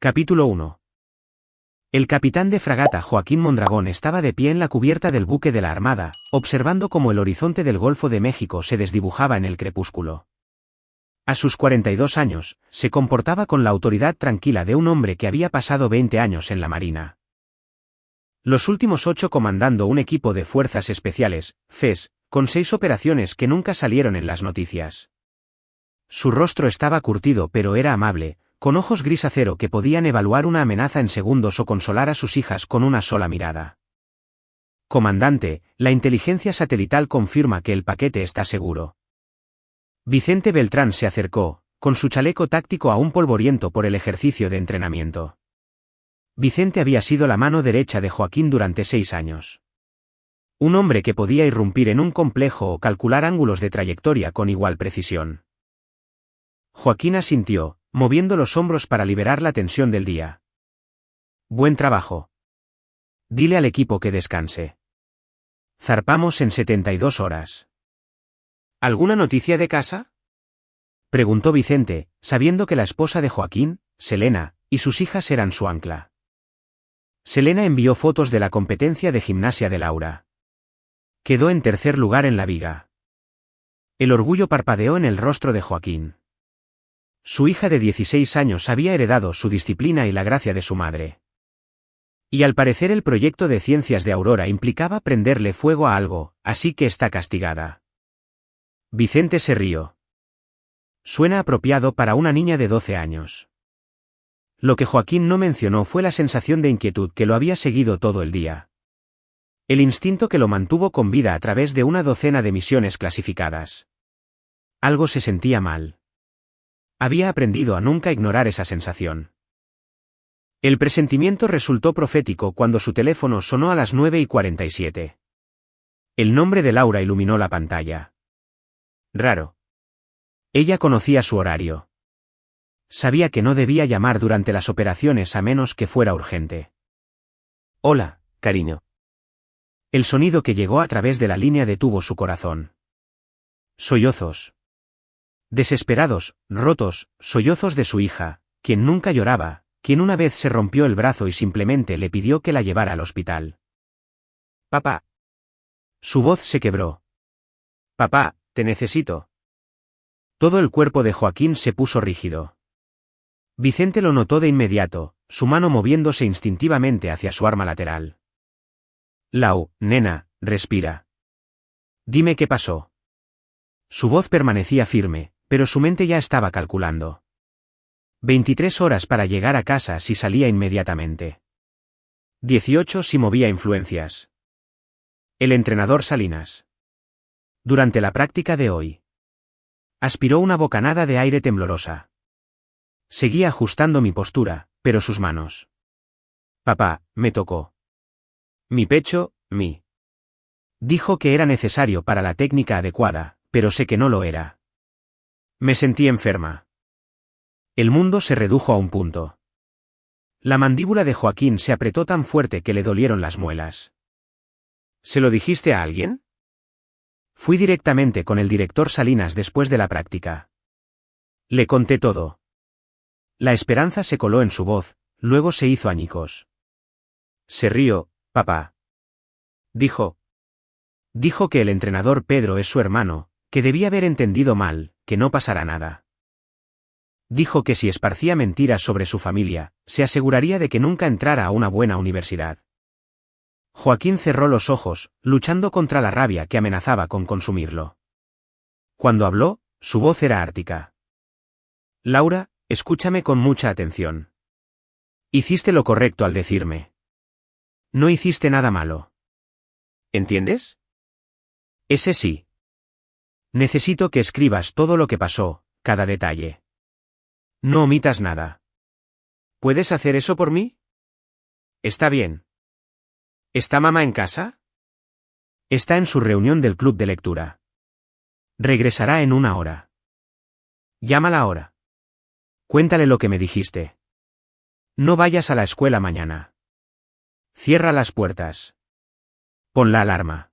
Capítulo 1. El capitán de fragata Joaquín Mondragón estaba de pie en la cubierta del buque de la Armada, observando cómo el horizonte del Golfo de México se desdibujaba en el crepúsculo. A sus 42 años, se comportaba con la autoridad tranquila de un hombre que había pasado 20 años en la Marina. Los últimos 8 comandando un equipo de fuerzas especiales, FES, con 6 operaciones que nunca salieron en las noticias. Su rostro estaba curtido pero era amable, con ojos gris acero que podían evaluar una amenaza en segundos o consolar a sus hijas con una sola mirada. Comandante, la inteligencia satelital confirma que el paquete está seguro. Vicente Beltrán se acercó, con su chaleco táctico aún polvoriento por el ejercicio de entrenamiento. Vicente había sido la mano derecha de Joaquín durante 6 años. Un hombre que podía irrumpir en un complejo o calcular ángulos de trayectoria con igual precisión. Joaquín asintió, moviendo los hombros para liberar la tensión del día. Buen trabajo. Dile al equipo que descanse. Zarpamos en 72 horas. ¿Alguna noticia de casa? Preguntó Vicente, sabiendo que la esposa de Joaquín, Selena, y sus hijas eran su ancla. Selena envió fotos de la competencia de gimnasia de Laura. Quedó en tercer lugar en la viga. El orgullo parpadeó en el rostro de Joaquín. Su hija de 16 años había heredado su disciplina y la gracia de su madre. Y al parecer el proyecto de ciencias de Aurora implicaba prenderle fuego a algo, así que está castigada. Vicente se rió. Suena apropiado para una niña de 12 años. Lo que Joaquín no mencionó fue la sensación de inquietud que lo había seguido todo el día. El instinto que lo mantuvo con vida a través de una docena de misiones clasificadas. Algo se sentía mal. Había aprendido a nunca ignorar esa sensación. El presentimiento resultó profético cuando su teléfono sonó a las 9:47. El nombre de Laura iluminó la pantalla. Raro. Ella conocía su horario. Sabía que no debía llamar durante las operaciones a menos que fuera urgente. Hola, cariño. El sonido que llegó a través de la línea detuvo su corazón. Sollozos. Desesperados, rotos, sollozos de su hija, quien nunca lloraba, quien una vez se rompió el brazo y simplemente le pidió que la llevara al hospital. Papá. Su voz se quebró. Papá, te necesito. Todo el cuerpo de Joaquín se puso rígido. Vicente lo notó de inmediato, su mano moviéndose instintivamente hacia su arma lateral. Lau, nena, respira. Dime qué pasó. Su voz permanecía firme, pero su mente ya estaba calculando. 23 horas para llegar a casa si salía inmediatamente. 18 si movía influencias. El entrenador Salinas. Durante la práctica de hoy. Aspiró una bocanada de aire temblorosa. Seguía ajustando mi postura, pero sus manos. Papá, me tocó. Mi pecho, Dijo que era necesario para la técnica adecuada, pero sé que no lo era. Me sentí enferma. El mundo se redujo a un punto. La mandíbula de Joaquín se apretó tan fuerte que le dolieron las muelas. ¿Se lo dijiste a alguien? Fui directamente con el director Salinas después de la práctica. Le conté todo. La esperanza se coló en su voz, luego se hizo añicos. Se rió, papá. Dijo que el entrenador Pedro es su hermano, que debía haber entendido mal, que no pasará nada. Dijo que si esparcía mentiras sobre su familia, se aseguraría de que nunca entrara a una buena universidad. Joaquín cerró los ojos, luchando contra la rabia que amenazaba con consumirlo. Cuando habló, su voz era ártica. Laura, escúchame con mucha atención. Hiciste lo correcto al decirme. No hiciste nada malo. ¿Entiendes? Ese sí. Necesito que escribas todo lo que pasó, cada detalle. No omitas nada. ¿Puedes hacer eso por mí? Está bien. ¿Está mamá en casa? Está en su reunión del club de lectura. Regresará en 1 hora. Llámala ahora. Cuéntale lo que me dijiste. No vayas a la escuela mañana. Cierra las puertas. Pon la alarma.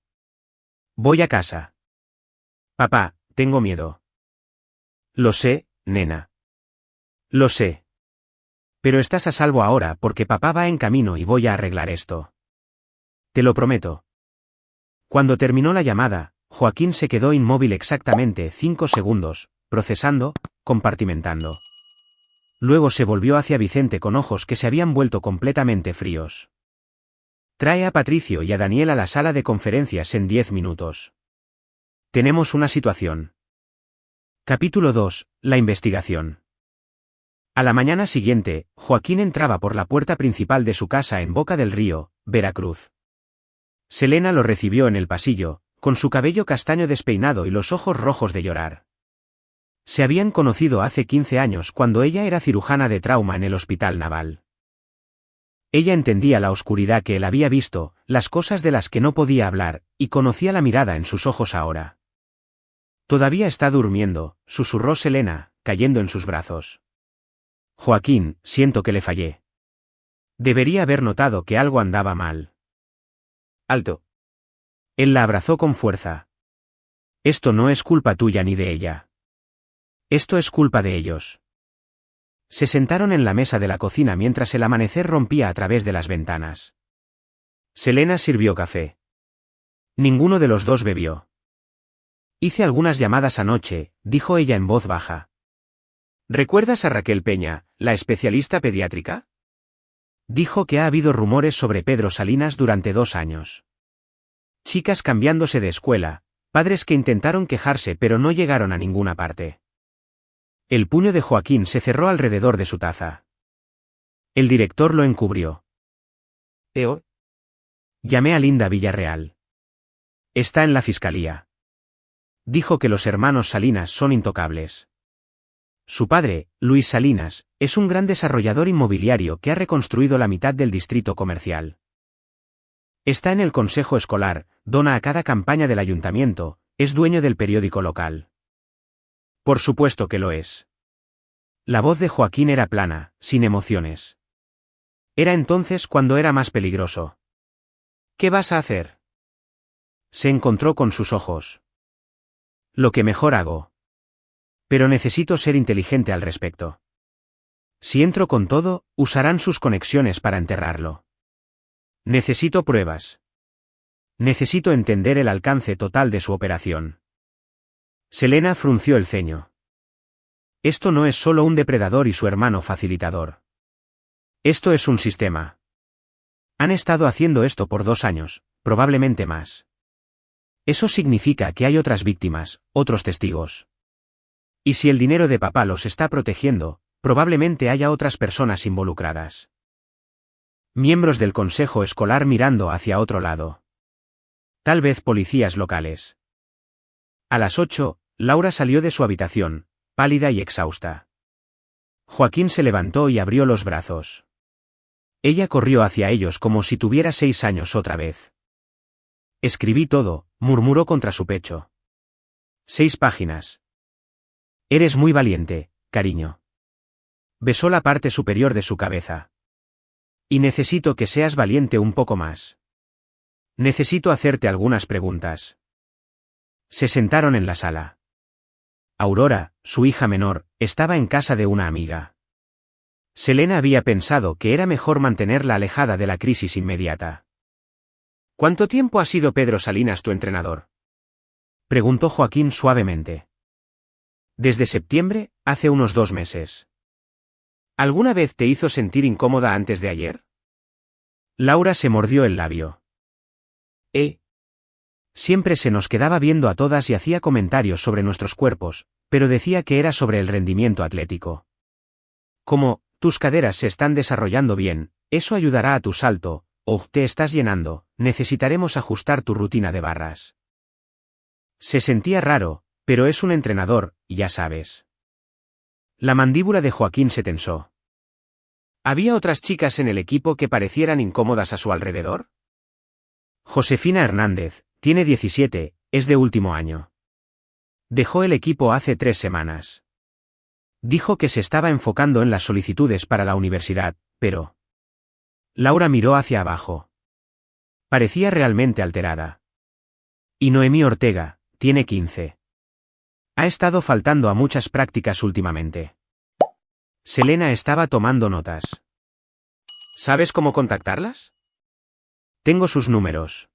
Voy a casa. Papá, tengo miedo. Lo sé, nena. Lo sé. Pero estás a salvo ahora porque papá va en camino y voy a arreglar esto. Te lo prometo. Cuando terminó la llamada, Joaquín se quedó inmóvil exactamente 5 segundos, procesando, compartimentando. Luego se volvió hacia Vicente con ojos que se habían vuelto completamente fríos. Trae a Patricio y a Daniel a la sala de conferencias en 10 minutos. Tenemos una situación. Capítulo 2. La investigación. A la mañana siguiente, Joaquín entraba por la puerta principal de su casa en Boca del Río, Veracruz. Selena lo recibió en el pasillo, con su cabello castaño despeinado y los ojos rojos de llorar. Se habían conocido hace 15 años cuando ella era cirujana de trauma en el Hospital Naval. Ella entendía la oscuridad que él había visto, las cosas de las que no podía hablar, y conocía la mirada en sus ojos ahora. Todavía está durmiendo, susurró Selena, cayendo en sus brazos. Joaquín, siento que le fallé. Debería haber notado que algo andaba mal. Alto. Él la abrazó con fuerza. Esto no es culpa tuya ni de ella. Esto es culpa de ellos. Se sentaron en la mesa de la cocina mientras el amanecer rompía a través de las ventanas. Selena sirvió café. Ninguno de los dos bebió. Hice algunas llamadas anoche, dijo ella en voz baja. ¿Recuerdas a Raquel Peña, la especialista pediátrica? Dijo que ha habido rumores sobre Pedro Salinas durante 2 años. Chicas cambiándose de escuela, padres que intentaron quejarse pero no llegaron a ninguna parte. El puño de Joaquín se cerró alrededor de su taza. El director lo encubrió. ¿Eo? Llamé a Linda Villarreal. Está en la fiscalía. Dijo que los hermanos Salinas son intocables. Su padre, Luis Salinas, es un gran desarrollador inmobiliario que ha reconstruido la mitad del distrito comercial. Está en el consejo escolar, dona a cada campaña del ayuntamiento, es dueño del periódico local. Por supuesto que lo es. La voz de Joaquín era plana, sin emociones. Era entonces cuando era más peligroso. ¿Qué vas a hacer? Se encontró con sus ojos. Lo que mejor hago. Pero necesito ser inteligente al respecto. Si entro con todo, usarán sus conexiones para enterrarlo. Necesito pruebas. Necesito entender el alcance total de su operación. Selena frunció el ceño. Esto no es solo un depredador y su hermano facilitador. Esto es un sistema. Han estado haciendo esto por 2 años, probablemente más. Eso significa que hay otras víctimas, otros testigos. Y si el dinero de papá los está protegiendo, probablemente haya otras personas involucradas. Miembros del consejo escolar mirando hacia otro lado. Tal vez policías locales. A las 8, Laura salió de su habitación, pálida y exhausta. Joaquín se levantó y abrió los brazos. Ella corrió hacia ellos como si tuviera 6 años otra vez. Escribí todo, murmuró contra su pecho. 6 páginas. Eres muy valiente, cariño. Besó la parte superior de su cabeza. Y necesito que seas valiente un poco más. Necesito hacerte algunas preguntas. Se sentaron en la sala. Aurora, su hija menor, estaba en casa de una amiga. Selena había pensado que era mejor mantenerla alejada de la crisis inmediata. ¿Cuánto tiempo ha sido Pedro Salinas tu entrenador? Preguntó Joaquín suavemente. Desde septiembre, hace unos 2 meses. ¿Alguna vez te hizo sentir incómoda antes de ayer? Laura se mordió el labio. Siempre se nos quedaba viendo a todas y hacía comentarios sobre nuestros cuerpos, pero decía que era sobre el rendimiento atlético. Como, tus caderas se están desarrollando bien, eso ayudará a tu salto, o te estás llenando, necesitaremos ajustar tu rutina de barras. Se sentía raro, pero es un entrenador, ya sabes. La mandíbula de Joaquín se tensó. ¿Había otras chicas en el equipo que parecieran incómodas a su alrededor? Josefina Hernández, tiene 17, es de último año. Dejó el equipo hace 3 semanas. Dijo que se estaba enfocando en las solicitudes para la universidad, pero... Laura miró hacia abajo. Parecía realmente alterada. Y Noemí Ortega, tiene 15. Ha estado faltando a muchas prácticas últimamente. Selena estaba tomando notas. ¿Sabes cómo contactarlas? Tengo sus números.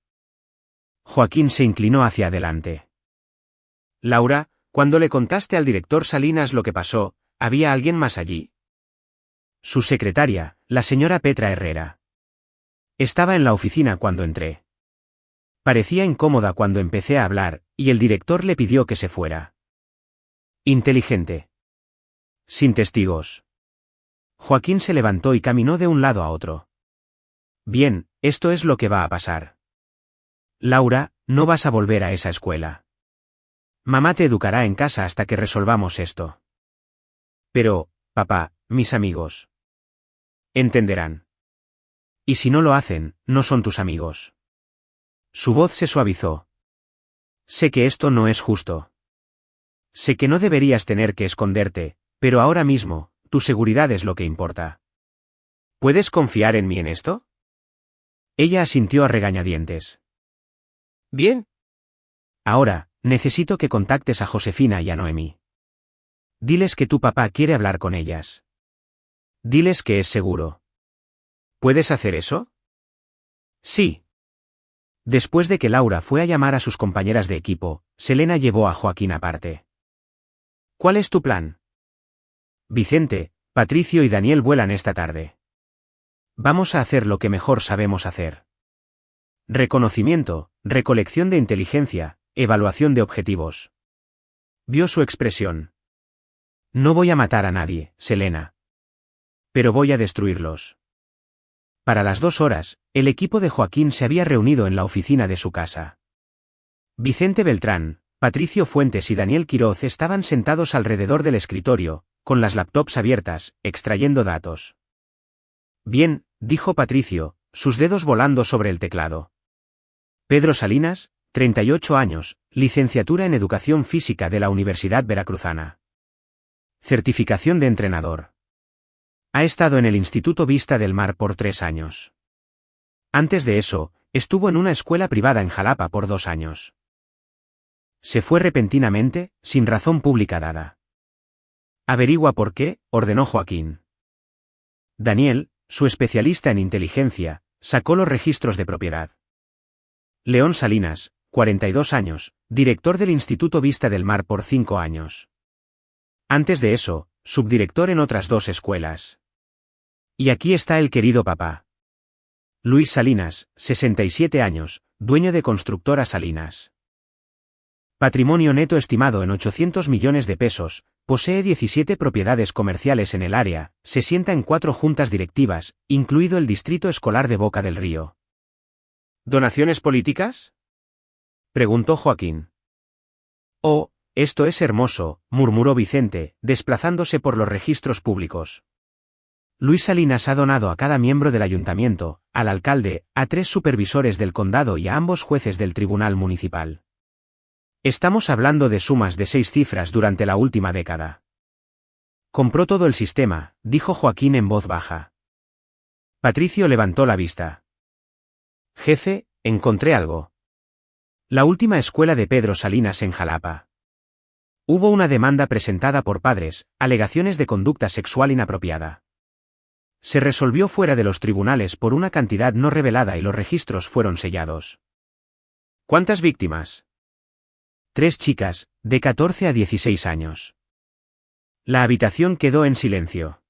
Joaquín se inclinó hacia adelante. Laura, cuando le contaste al director Salinas lo que pasó, ¿había alguien más allí? Su secretaria, la señora Petra Herrera. Estaba en la oficina cuando entré. Parecía incómoda cuando empecé a hablar, y el director le pidió que se fuera. Inteligente. Sin testigos. Joaquín se levantó y caminó de un lado a otro. Bien, esto es lo que va a pasar. Laura, no vas a volver a esa escuela. Mamá te educará en casa hasta que resolvamos esto. Pero, papá, mis amigos. Entenderán. Y si no lo hacen, no son tus amigos. Su voz se suavizó. Sé que esto no es justo. Sé que no deberías tener que esconderte, pero ahora mismo, tu seguridad es lo que importa. ¿Puedes confiar en mí en esto? Ella asintió a regañadientes. Bien. Ahora, necesito que contactes a Josefina y a Noemí. Diles que tu papá quiere hablar con ellas. Diles que es seguro. ¿Puedes hacer eso? Sí. Después de que Laura fue a llamar a sus compañeras de equipo, Selena llevó a Joaquín aparte. ¿Cuál es tu plan? Vicente, Patricio y Daniel vuelan esta tarde. Vamos a hacer lo que mejor sabemos hacer. Reconocimiento, recolección de inteligencia, evaluación de objetivos. Vio su expresión. No voy a matar a nadie, Selena. Pero voy a destruirlos. Para las 2 horas, el equipo de Joaquín se había reunido en la oficina de su casa. Vicente Beltrán, Patricio Fuentes y Daniel Quiroz estaban sentados alrededor del escritorio, con las laptops abiertas, extrayendo datos. Bien, dijo Patricio, sus dedos volando sobre el teclado. Pedro Salinas, 38 años, licenciatura en Educación Física de la Universidad Veracruzana. Certificación de entrenador. Ha estado en el Instituto Vista del Mar por 3 años. Antes de eso, estuvo en una escuela privada en Jalapa por 2 años. Se fue repentinamente, sin razón pública dada. Averigua por qué, ordenó Joaquín. Daniel, su especialista en inteligencia, sacó los registros de propiedad. León Salinas, 42 años, director del Instituto Vista del Mar por 5 años. Antes de eso, subdirector en otras 2 escuelas. Y aquí está el querido papá. Luis Salinas, 67 años, dueño de Constructora Salinas. Patrimonio neto estimado en 800 millones de pesos, posee 17 propiedades comerciales en el área, se sienta en 4 juntas directivas, incluido el Distrito Escolar de Boca del Río. ¿Donaciones políticas? Preguntó Joaquín. Oh, esto es hermoso, murmuró Vicente, desplazándose por los registros públicos. Luis Salinas ha donado a cada miembro del ayuntamiento, al alcalde, a 3 supervisores del condado y a ambos jueces del tribunal municipal. Estamos hablando de sumas de 6 cifras durante la última década. Compró todo el sistema, dijo Joaquín en voz baja. Patricio levantó la vista. Jefe, encontré algo. La última escuela de Pedro Salinas en Jalapa. Hubo una demanda presentada por padres, alegaciones de conducta sexual inapropiada. Se resolvió fuera de los tribunales por una cantidad no revelada y los registros fueron sellados. ¿Cuántas víctimas? 3 chicas, de 14 a 16 años. La habitación quedó en silencio.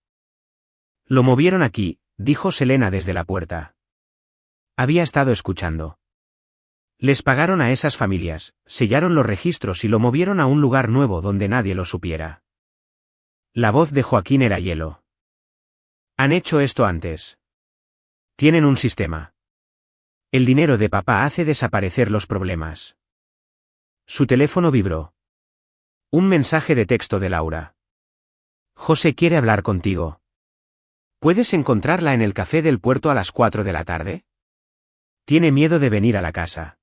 Lo movieron aquí, dijo Selena desde la puerta. Había estado escuchando. Les pagaron a esas familias, sellaron los registros y lo movieron a un lugar nuevo donde nadie lo supiera. La voz de Joaquín era hielo. Han hecho esto antes. Tienen un sistema. El dinero de papá hace desaparecer los problemas. Su teléfono vibró. Un mensaje de texto de Laura. José quiere hablar contigo. ¿Puedes encontrarla en el café del puerto a las 4 de la tarde? Tiene miedo de venir a la casa.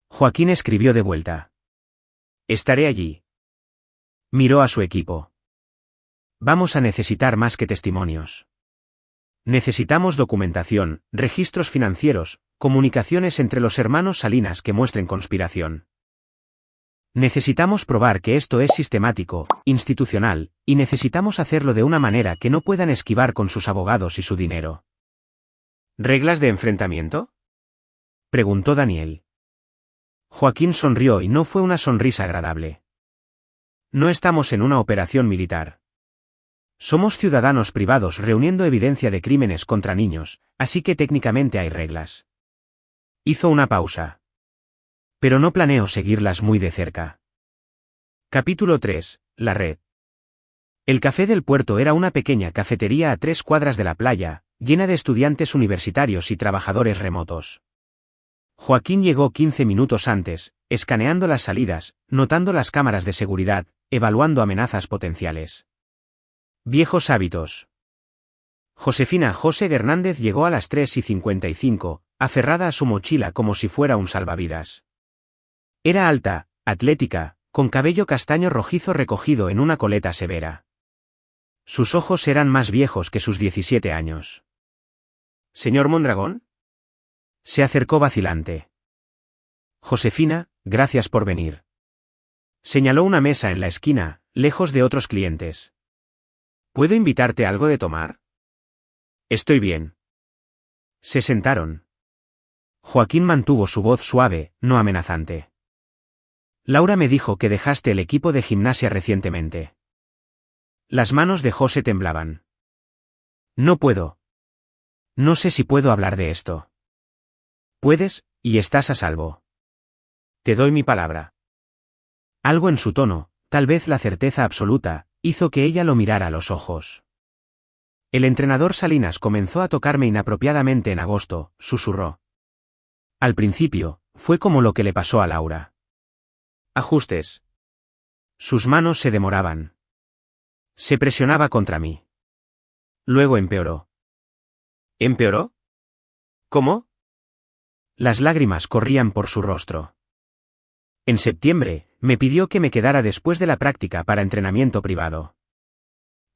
Joaquín escribió de vuelta. Estaré allí. Miró a su equipo. Vamos a necesitar más que testimonios. Necesitamos documentación, registros financieros, comunicaciones entre los hermanos Salinas que muestren conspiración. Necesitamos probar que esto es sistemático, institucional, y necesitamos hacerlo de una manera que no puedan esquivar con sus abogados y su dinero. ¿Reglas de enfrentamiento?, preguntó Daniel. Joaquín sonrió y no fue una sonrisa agradable. No estamos en una operación militar. Somos ciudadanos privados reuniendo evidencia de crímenes contra niños, así que técnicamente hay reglas. Hizo una pausa. Pero no planeo seguirlas muy de cerca. Capítulo 3. La red. El Café del Puerto era una pequeña cafetería a 3 cuadras de la playa, llena de estudiantes universitarios y trabajadores remotos. Joaquín llegó 15 minutos antes, escaneando las salidas, notando las cámaras de seguridad, evaluando amenazas potenciales. Viejos hábitos. Josefina José Hernández llegó a las 3:55, aferrada a su mochila como si fuera un salvavidas. Era alta, atlética, con cabello castaño rojizo recogido en una coleta severa. Sus ojos eran más viejos que sus 17 años. ¿Señor Mondragón? Se acercó vacilante. Josefina, gracias por venir. Señaló una mesa en la esquina, lejos de otros clientes. ¿Puedo invitarte algo de tomar? Estoy bien. Se sentaron. Joaquín mantuvo su voz suave, no amenazante. Laura me dijo que dejaste el equipo de gimnasia recientemente. Las manos de José temblaban. No puedo. No sé si puedo hablar de esto. Puedes, y estás a salvo. Te doy mi palabra. Algo en su tono, tal vez la certeza absoluta, hizo que ella lo mirara a los ojos. El entrenador Salinas comenzó a tocarme inapropiadamente en agosto, susurró. Al principio, fue como lo que le pasó a Laura. Ajustes. Sus manos se demoraban. Se presionaba contra mí. Luego empeoró. ¿Empeoró? ¿Cómo? Las lágrimas corrían por su rostro. En septiembre, me pidió que me quedara después de la práctica para entrenamiento privado.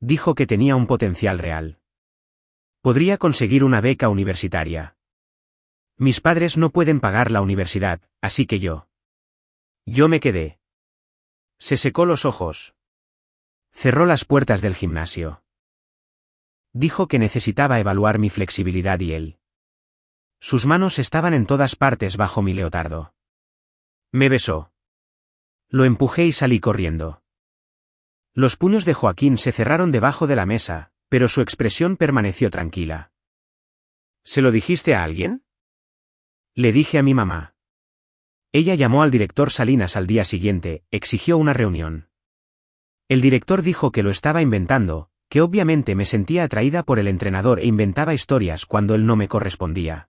Dijo que tenía un potencial real. Podría conseguir una beca universitaria. Mis padres no pueden pagar la universidad, así que yo me quedé. Se secó los ojos. Cerró las puertas del gimnasio. Dijo que necesitaba evaluar mi flexibilidad y él. Sus manos estaban en todas partes bajo mi leotardo. Me besó. Lo empujé y salí corriendo. Los puños de Joaquín se cerraron debajo de la mesa, pero su expresión permaneció tranquila. ¿Se lo dijiste a alguien? Le dije a mi mamá. Ella llamó al director Salinas al día siguiente, exigió una reunión. El director dijo que lo estaba inventando, que obviamente me sentía atraída por el entrenador e inventaba historias cuando él no me correspondía.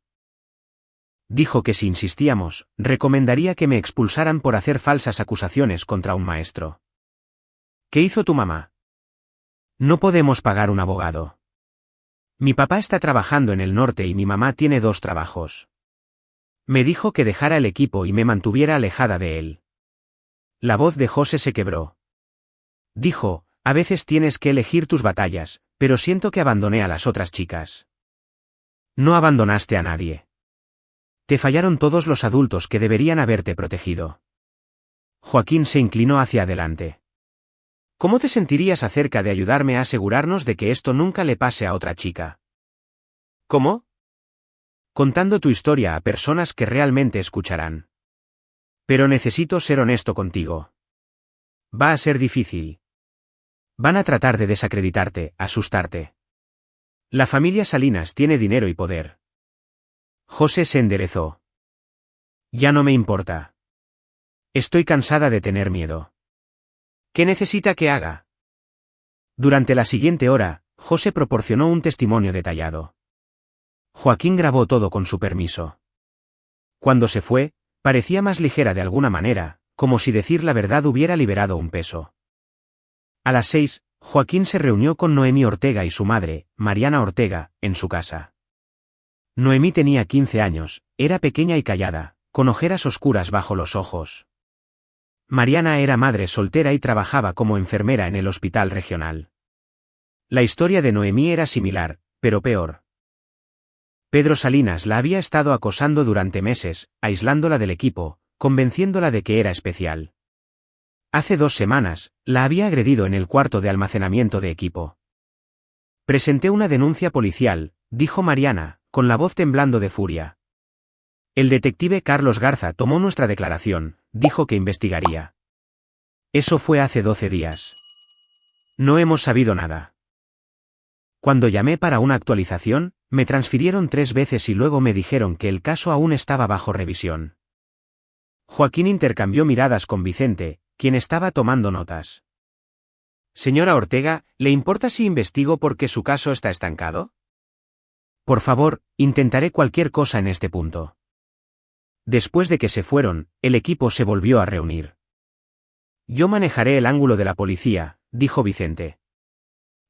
Dijo que si insistíamos, recomendaría que me expulsaran por hacer falsas acusaciones contra un maestro. ¿Qué hizo tu mamá? No podemos pagar un abogado. Mi papá está trabajando en el norte y mi mamá tiene 2 trabajos. Me dijo que dejara el equipo y me mantuviera alejada de él. La voz de José se quebró. Dijo, a veces tienes que elegir tus batallas, pero siento que abandoné a las otras chicas. No abandonaste a nadie. Te fallaron todos los adultos que deberían haberte protegido. Joaquín se inclinó hacia adelante. ¿Cómo te sentirías acerca de ayudarme a asegurarnos de que esto nunca le pase a otra chica? ¿Cómo? Contando tu historia a personas que realmente escucharán. Pero necesito ser honesto contigo. Va a ser difícil. Van a tratar de desacreditarte, asustarte. La familia Salinas tiene dinero y poder. José se enderezó. Ya no me importa. Estoy cansada de tener miedo. ¿Qué necesita que haga? Durante la siguiente hora, José proporcionó un testimonio detallado. Joaquín grabó todo con su permiso. Cuando se fue, parecía más ligera de alguna manera, como si decir la verdad hubiera liberado un peso. A las 6, Joaquín se reunió con Noemí Ortega y su madre, Mariana Ortega, en su casa. Noemí tenía 15 años, era pequeña y callada, con ojeras oscuras bajo los ojos. Mariana era madre soltera y trabajaba como enfermera en el hospital regional. La historia de Noemí era similar, pero peor. Pedro Salinas la había estado acosando durante meses, aislándola del equipo, convenciéndola de que era especial. Hace 2 semanas, la había agredido en el cuarto de almacenamiento de equipo. Presenté una denuncia policial, dijo Mariana, con la voz temblando de furia. El detective Carlos Garza tomó nuestra declaración, dijo que investigaría. Eso fue hace 12 días. No hemos sabido nada. Cuando llamé para una actualización, me transfirieron 3 veces y luego me dijeron que el caso aún estaba bajo revisión. Joaquín intercambió miradas con Vicente, quien estaba tomando notas. Señora Ortega, ¿le importa si investigo porque su caso está estancado? Por favor, intentaré cualquier cosa en este punto. Después de que se fueron, el equipo se volvió a reunir. Yo manejaré el ángulo de la policía, dijo Vicente.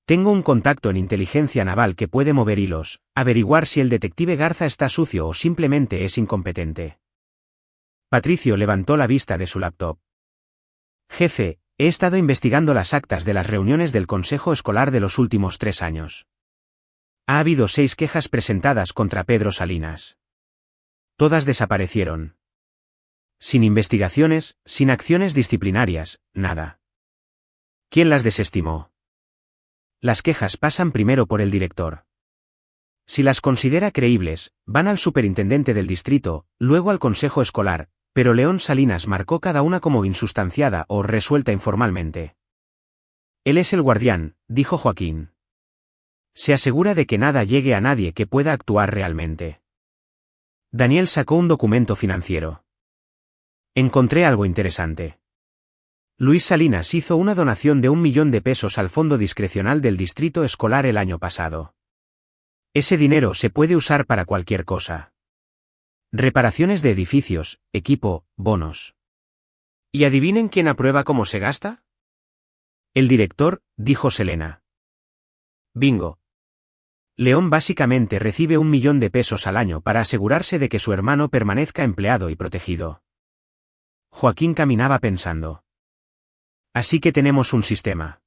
Tengo un contacto en inteligencia naval que puede mover hilos, averiguar si el detective Garza está sucio o simplemente es incompetente. Patricio levantó la vista de su laptop. Jefe, he estado investigando las actas de las reuniones del consejo escolar de los últimos 3 años. Ha habido 6 quejas presentadas contra Pedro Salinas. Todas desaparecieron. Sin investigaciones, sin acciones disciplinarias, nada. ¿Quién las desestimó? Las quejas pasan primero por el director. Si las considera creíbles, van al superintendente del distrito, luego al consejo escolar, pero León Salinas marcó cada una como insustanciada o resuelta informalmente. Él es el guardián, dijo Joaquín. Se asegura de que nada llegue a nadie que pueda actuar realmente. Daniel sacó un documento financiero. Encontré algo interesante. Luis Salinas hizo una donación de 1 millón de pesos al fondo discrecional del distrito escolar el año pasado. Ese dinero se puede usar para cualquier cosa. Reparaciones de edificios, equipo, bonos. ¿Y adivinen quién aprueba cómo se gasta? El director, dijo Selena. Bingo. León básicamente recibe 1 millón de pesos al año para asegurarse de que su hermano permanezca empleado y protegido. Joaquín caminaba pensando. Así que tenemos un sistema.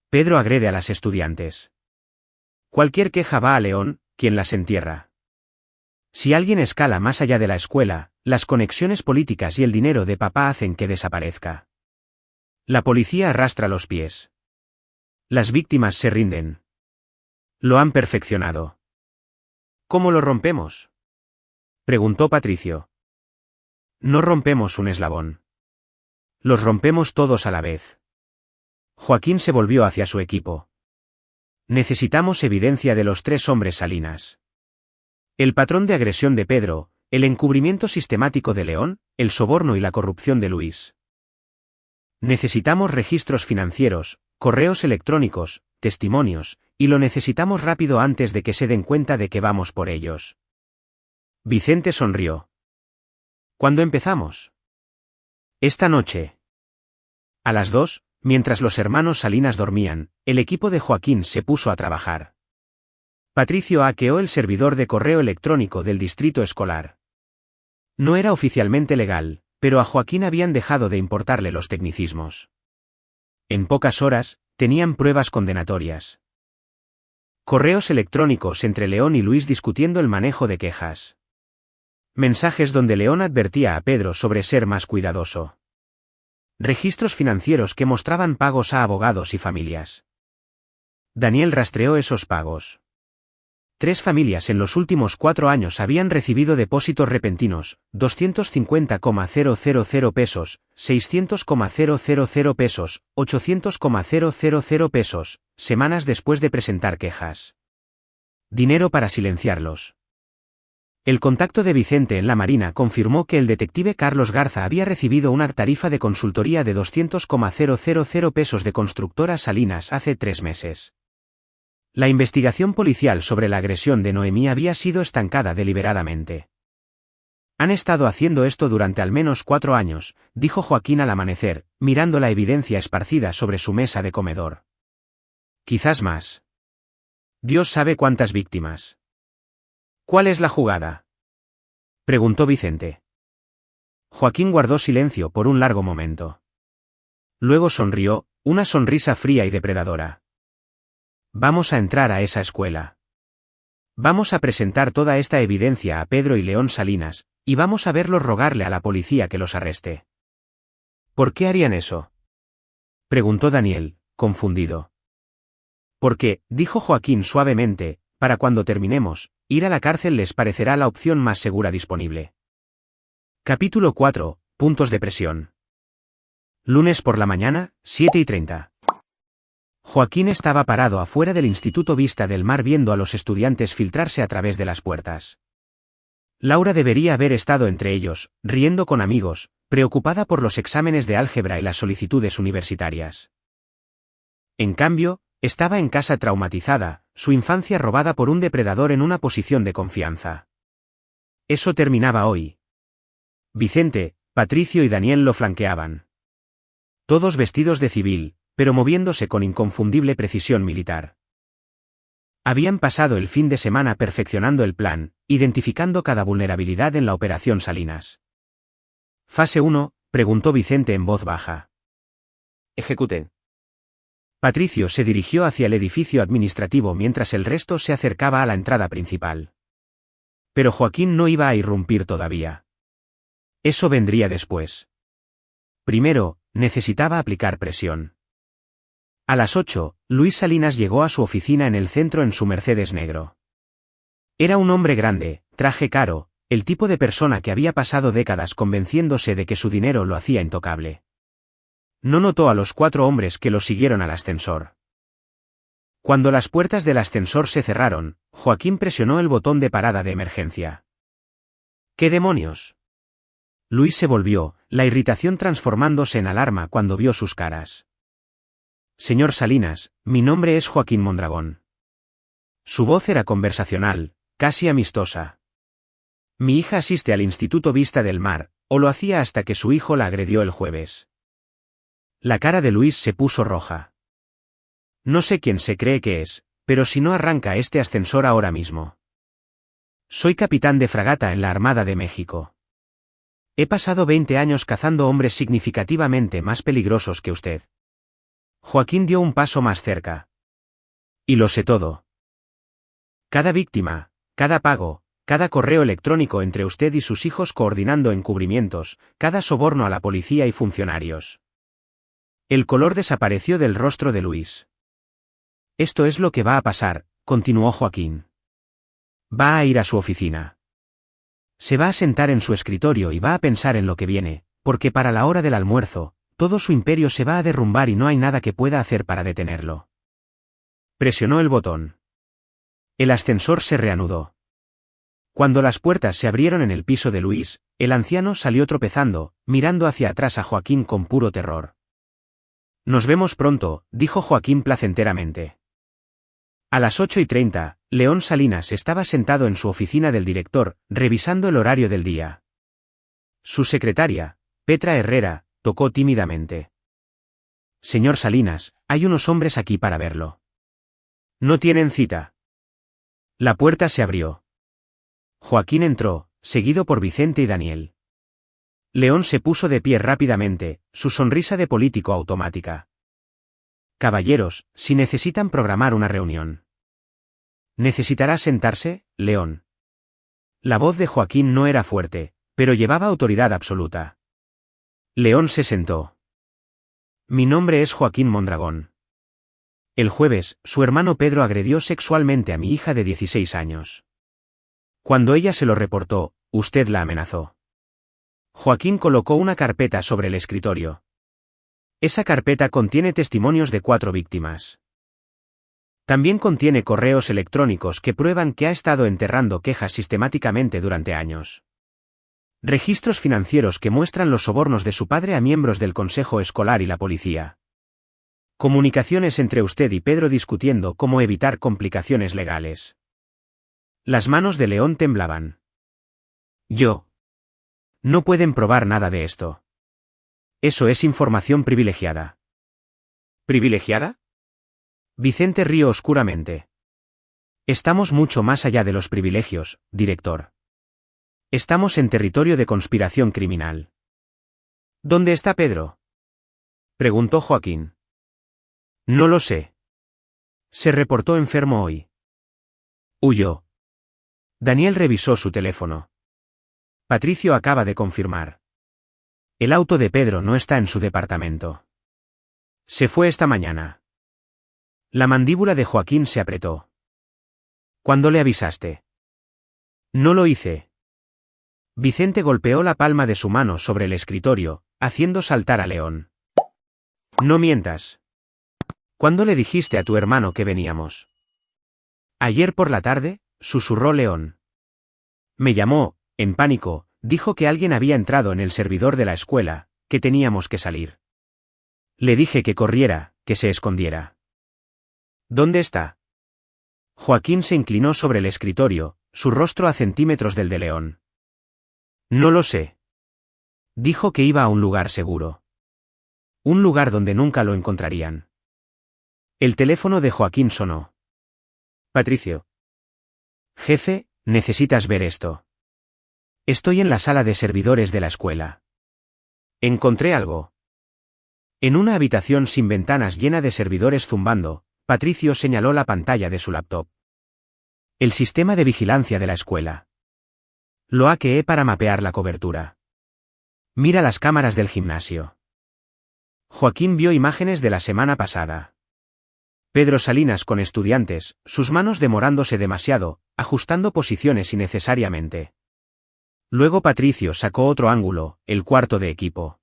Pedro agrede a las estudiantes. Cualquier queja va a León, quien las entierra. Si alguien escala más allá de la escuela, las conexiones políticas y el dinero de papá hacen que desaparezca. La policía arrastra los pies. Las víctimas se rinden. Lo han perfeccionado. ¿Cómo lo rompemos? Preguntó Patricio. No rompemos un eslabón. Los rompemos todos a la vez. Joaquín se volvió hacia su equipo. Necesitamos evidencia de los 3 hombres Salinas. El patrón de agresión de Pedro, el encubrimiento sistemático de León, el soborno y la corrupción de Luis. Necesitamos registros financieros, correos electrónicos, testimonios, y lo necesitamos rápido antes de que se den cuenta de que vamos por ellos. Vicente sonrió. ¿Cuándo empezamos? Esta noche. A las 2, mientras los hermanos Salinas dormían, el equipo de Joaquín se puso a trabajar. Patricio hackeó el servidor de correo electrónico del distrito escolar. No era oficialmente legal, pero a Joaquín habían dejado de importarle los tecnicismos. En pocas horas, tenían pruebas condenatorias. Correos electrónicos entre León y Luis discutiendo el manejo de quejas. Mensajes donde León advertía a Pedro sobre ser más cuidadoso. Registros financieros que mostraban pagos a abogados y familias. Daniel rastreó esos pagos. 3 familias en los últimos 4 años habían recibido depósitos repentinos, 250,000 pesos, 600,000 pesos, 800,000 pesos, semanas después de presentar quejas. Dinero para silenciarlos. El contacto de Vicente en la Marina confirmó que el detective Carlos Garza había recibido una tarifa de consultoría de 200,000 pesos de constructora Salinas hace 3 meses. La investigación policial sobre la agresión de Noemí había sido estancada deliberadamente. Han estado haciendo esto durante al menos 4 años, dijo Joaquín al amanecer, mirando la evidencia esparcida sobre su mesa de comedor. Quizás más. Dios sabe cuántas víctimas. ¿Cuál es la jugada? Preguntó Vicente. Joaquín guardó silencio por un largo momento. Luego sonrió, una sonrisa fría y depredadora. Vamos a entrar a esa escuela. Vamos a presentar toda esta evidencia a Pedro y León Salinas, y vamos a verlos rogarle a la policía que los arreste. ¿Por qué harían eso?, preguntó Daniel, confundido. Porque, dijo Joaquín suavemente, para cuando terminemos, ir a la cárcel les parecerá la opción más segura disponible. Capítulo 4. Puntos de presión. Lunes por la mañana, 7:30. Joaquín estaba parado afuera del Instituto Vista del Mar viendo a los estudiantes filtrarse a través de las puertas. Laura debería haber estado entre ellos, riendo con amigos, preocupada por los exámenes de álgebra y las solicitudes universitarias. En cambio, estaba en casa traumatizada, su infancia robada por un depredador en una posición de confianza. Eso terminaba hoy. Vicente, Patricio y Daniel lo flanqueaban. Todos vestidos de civil, pero moviéndose con inconfundible precisión militar. Habían pasado el fin de semana perfeccionando el plan, identificando cada vulnerabilidad en la Operación Salinas. Fase 1, preguntó Vicente en voz baja. Ejecuten. Patricio se dirigió hacia el edificio administrativo mientras el resto se acercaba a la entrada principal. Pero Joaquín no iba a irrumpir todavía. Eso vendría después. Primero, necesitaba aplicar presión. A las 8, Luis Salinas llegó a su oficina en el centro en su Mercedes negro. Era un hombre grande, traje caro, el tipo de persona que había pasado décadas convenciéndose de que su dinero lo hacía intocable. No notó a los 4 hombres que lo siguieron al ascensor. Cuando las puertas del ascensor se cerraron, Joaquín presionó el botón de parada de emergencia. ¿Qué demonios? Luis se volvió, la irritación transformándose en alarma cuando vio sus caras. Señor Salinas, mi nombre es Joaquín Mondragón. Su voz era conversacional, casi amistosa. Mi hija asiste al Instituto Vista del Mar, o lo hacía hasta que su hijo la agredió el jueves. La cara de Luis se puso roja. No sé quién se cree que es, pero si no arranca este ascensor ahora mismo. Soy capitán de fragata en la Armada de México. He pasado 20 años cazando hombres significativamente más peligrosos que usted. Joaquín dio un paso más cerca. Y lo sé todo. Cada víctima, cada pago, cada correo electrónico entre usted y sus hijos coordinando encubrimientos, cada soborno a la policía y funcionarios. El color desapareció del rostro de Luis. Esto es lo que va a pasar, continuó Joaquín. Va a ir a su oficina. Se va a sentar en su escritorio y va a pensar en lo que viene, porque para la hora del almuerzo, todo su imperio se va a derrumbar y no hay nada que pueda hacer para detenerlo. Presionó el botón. El ascensor se reanudó. Cuando las puertas se abrieron en el piso de Luis, el anciano salió tropezando, mirando hacia atrás a Joaquín con puro terror. Nos vemos pronto, dijo Joaquín placenteramente. A las 8:30, León Salinas estaba sentado en su oficina del director, revisando el horario del día. Su secretaria, Petra Herrera, tocó tímidamente. Señor Salinas, hay unos hombres aquí para verlo. ¿No tienen cita? La puerta se abrió. Joaquín entró, seguido por Vicente y Daniel. León se puso de pie rápidamente, su sonrisa de político automática. Caballeros, si necesitan programar una reunión. ¿Necesitará sentarse, León? La voz de Joaquín no era fuerte, pero llevaba autoridad absoluta. León se sentó. Mi nombre es Joaquín Mondragón. El jueves, su hermano Pedro agredió sexualmente a mi hija de 16 años. Cuando ella se lo reportó, usted la amenazó. Joaquín colocó una carpeta sobre el escritorio. Esa carpeta contiene testimonios de 4 víctimas. También contiene correos electrónicos que prueban que ha estado enterrando quejas sistemáticamente durante años. Registros financieros que muestran los sobornos de su padre a miembros del consejo escolar y la policía. Comunicaciones entre usted y Pedro discutiendo cómo evitar complicaciones legales. Las manos de León temblaban. No pueden probar nada de esto. Eso es información privilegiada. ¿Privilegiada? Vicente rió oscuramente. Estamos mucho más allá de los privilegios, director. Estamos en territorio de conspiración criminal. ¿Dónde está Pedro?, preguntó Joaquín. No lo sé. Se reportó enfermo hoy. Huyó. Daniel revisó su teléfono. Patricio acaba de confirmar. El auto de Pedro no está en su departamento. Se fue esta mañana. La mandíbula de Joaquín se apretó. ¿Cuándo le avisaste? No lo hice. Vicente golpeó la palma de su mano sobre el escritorio, haciendo saltar a León. No mientas. ¿Cuándo le dijiste a tu hermano que veníamos? Ayer por la tarde, susurró León. Me llamó, en pánico, dijo que alguien había entrado en el servidor de la escuela, que teníamos que salir. Le dije que corriera, que se escondiera. ¿Dónde está? Joaquín se inclinó sobre el escritorio, su rostro a centímetros del de León. No lo sé. Dijo que iba a un lugar seguro. Un lugar donde nunca lo encontrarían. El teléfono de Joaquín sonó. Patricio. Jefe, necesitas ver esto. Estoy en la sala de servidores de la escuela. Encontré algo. En una habitación sin ventanas llena de servidores zumbando, Patricio señaló la pantalla de su laptop. El sistema de vigilancia de la escuela. Lo hackeé para mapear la cobertura. Mira las cámaras del gimnasio. Joaquín vio imágenes de la semana pasada. Pedro Salinas con estudiantes, sus manos demorándose demasiado, ajustando posiciones innecesariamente. Luego Patricio sacó otro ángulo, el cuarto de equipo.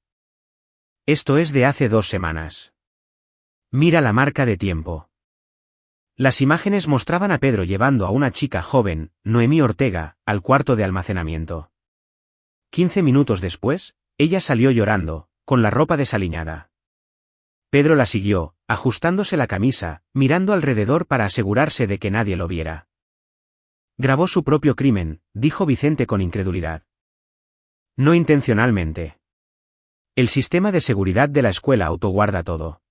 Esto es de hace 2 semanas. Mira la marca de tiempo. Las imágenes mostraban a Pedro llevando a una chica joven, Noemí Ortega, al cuarto de almacenamiento. 15 minutos después, ella salió llorando, con la ropa desaliñada. Pedro la siguió, ajustándose la camisa, mirando alrededor para asegurarse de que nadie lo viera. Grabó su propio crimen, dijo Vicente con incredulidad. No intencionalmente. El sistema de seguridad de la escuela autoguarda todo.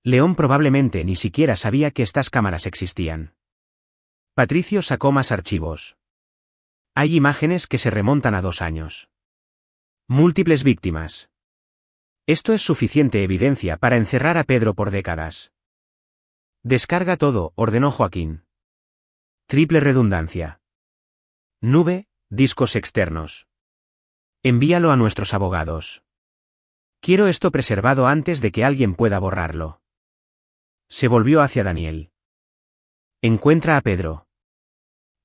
León probablemente ni siquiera sabía que estas cámaras existían. Patricio sacó más archivos. Hay imágenes que se remontan a 2 años. Múltiples víctimas. Esto es suficiente evidencia para encerrar a Pedro por décadas. Descarga todo, ordenó Joaquín. Triple redundancia. Nube, discos externos. Envíalo a nuestros abogados. Quiero esto preservado antes de que alguien pueda borrarlo. Se volvió hacia Daniel. Encuentra a Pedro.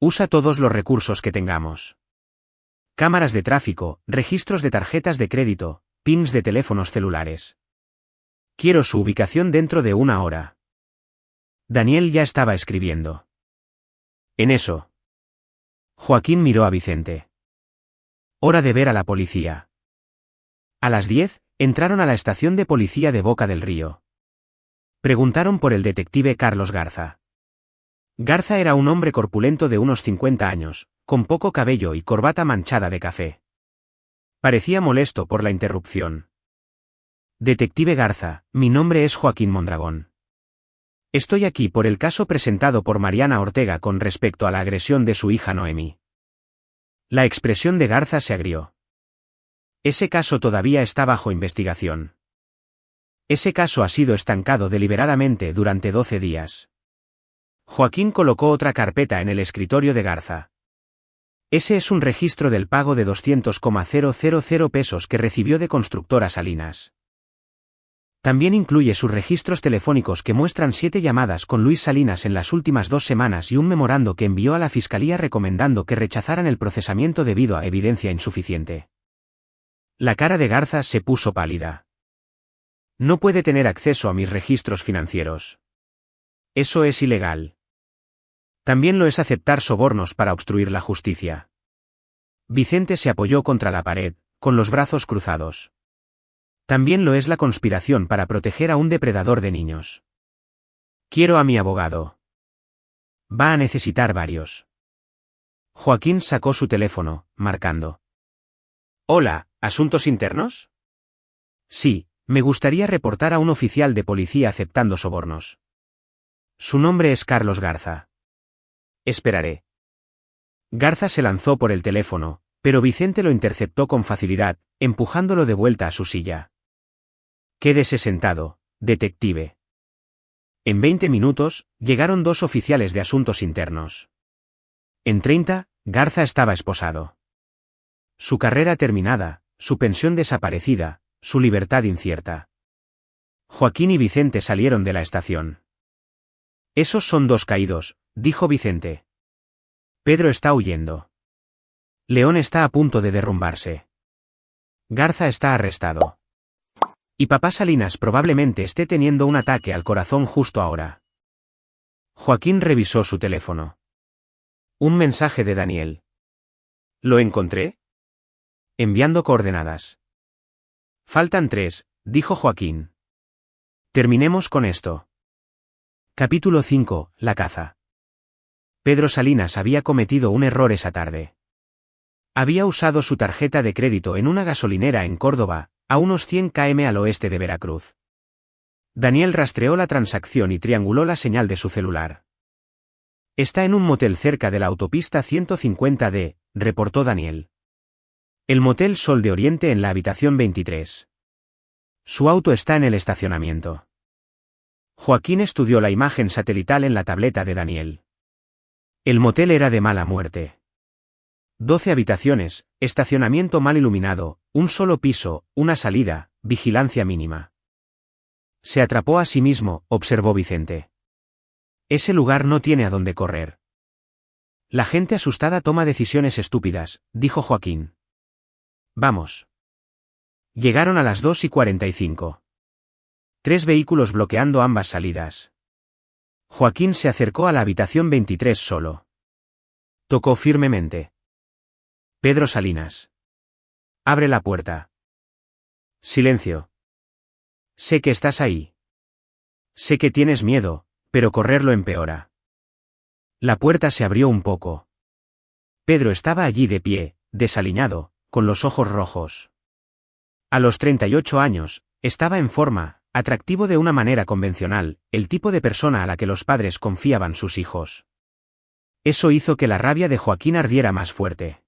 Usa todos los recursos que tengamos. Cámaras de tráfico, registros de tarjetas de crédito, pins de teléfonos celulares. Quiero su ubicación dentro de 1 hora. Daniel ya estaba escribiendo. En eso. Joaquín miró a Vicente. Hora de ver a la policía. A las 10, entraron a la estación de policía de Boca del Río. Preguntaron por el detective Carlos Garza. Garza era un hombre corpulento de unos 50 años, con poco cabello y corbata manchada de café. Parecía molesto por la interrupción. Detective Garza, mi nombre es Joaquín Mondragón. Estoy aquí por el caso presentado por Mariana Ortega con respecto a la agresión de su hija Noemí. La expresión de Garza se agrió. Ese caso todavía está bajo investigación. Ese caso ha sido estancado deliberadamente durante 12 días. Joaquín colocó otra carpeta en el escritorio de Garza. Ese es un registro del pago de 200,000 pesos que recibió de Constructora Salinas. También incluye sus registros telefónicos que muestran 7 llamadas con Luis Salinas en las últimas 2 semanas y un memorando que envió a la Fiscalía recomendando que rechazaran el procesamiento debido a evidencia insuficiente. La cara de Garza se puso pálida. No puede tener acceso a mis registros financieros. Eso es ilegal. También lo es aceptar sobornos para obstruir la justicia. Vicente se apoyó contra la pared, con los brazos cruzados. También lo es la conspiración para proteger a un depredador de niños. Quiero a mi abogado. Va a necesitar varios. Joaquín sacó su teléfono, marcando. Hola, ¿asuntos internos? Sí, me gustaría reportar a un oficial de policía aceptando sobornos. Su nombre es Carlos Garza. Esperaré. Garza se lanzó por el teléfono, pero Vicente lo interceptó con facilidad, empujándolo de vuelta a su silla. Quédese sentado, detective. En 20 minutos, llegaron 2 oficiales de asuntos internos. En 30, Garza estaba esposado. Su carrera terminada, su pensión desaparecida, su libertad incierta. Joaquín y Vicente salieron de la estación. Esos son dos caídos, dijo Vicente. Pedro está huyendo. León está a punto de derrumbarse. Garza está arrestado. Y papá Salinas probablemente esté teniendo un ataque al corazón justo ahora. Joaquín revisó su teléfono. Un mensaje de Daniel. ¿Lo encontré? Enviando coordenadas. Faltan 3, dijo Joaquín. Terminemos con esto. Capítulo 5, la caza. Pedro Salinas había cometido un error esa tarde. Había usado su tarjeta de crédito en una gasolinera en Córdoba, a unos 100 km al oeste de Veracruz. Daniel rastreó la transacción y trianguló la señal de su celular. Está en un motel cerca de la autopista 150D, reportó Daniel. El motel Sol de Oriente en la habitación 23. Su auto está en el estacionamiento. Joaquín estudió la imagen satelital en la tableta de Daniel. El motel era de mala muerte. 12 habitaciones, estacionamiento mal iluminado, un solo piso, una salida, vigilancia mínima. Se atrapó a sí mismo, observó Vicente. Ese lugar no tiene a dónde correr. La gente asustada toma decisiones estúpidas, dijo Joaquín. Vamos. Llegaron a las 2:45. 3 vehículos bloqueando ambas salidas. Joaquín se acercó a la habitación 23 solo. Tocó firmemente. Pedro Salinas. Abre la puerta. Silencio. Sé que estás ahí. Sé que tienes miedo, pero correrlo empeora. La puerta se abrió un poco. Pedro estaba allí de pie, desaliñado, con los ojos rojos. A los 38 años, estaba en forma, atractivo de una manera convencional, el tipo de persona a la que los padres confiaban sus hijos. Eso hizo que la rabia de Joaquín ardiera más fuerte.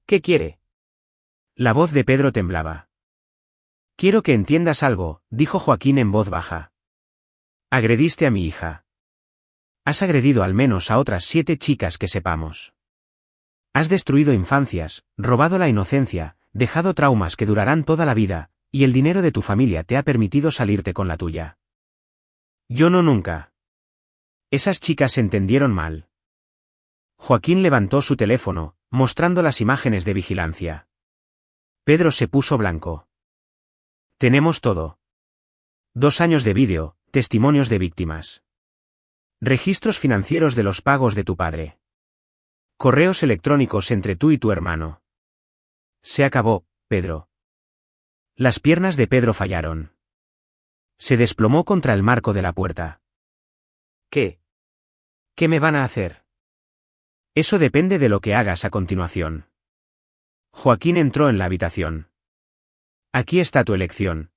¿Qué quiere? La voz de Pedro temblaba. Quiero que entiendas algo, dijo Joaquín en voz baja. Agrediste a mi hija. Has agredido al menos a otras 7 chicas que sepamos. Has destruido infancias, robado la inocencia, dejado traumas que durarán toda la vida, y el dinero de tu familia te ha permitido salirte con la tuya. Yo no nunca. Esas chicas se entendieron mal. Joaquín levantó su teléfono, mostrando las imágenes de vigilancia. Pedro se puso blanco. Tenemos todo. 2 años de vídeo, testimonios de víctimas. Registros financieros de los pagos de tu padre. Correos electrónicos entre tú y tu hermano. Se acabó, Pedro. Las piernas de Pedro fallaron. Se desplomó contra el marco de la puerta. ¿Qué? ¿Qué me van a hacer? Eso depende de lo que hagas a continuación. Joaquín entró en la habitación. Aquí está tu elección.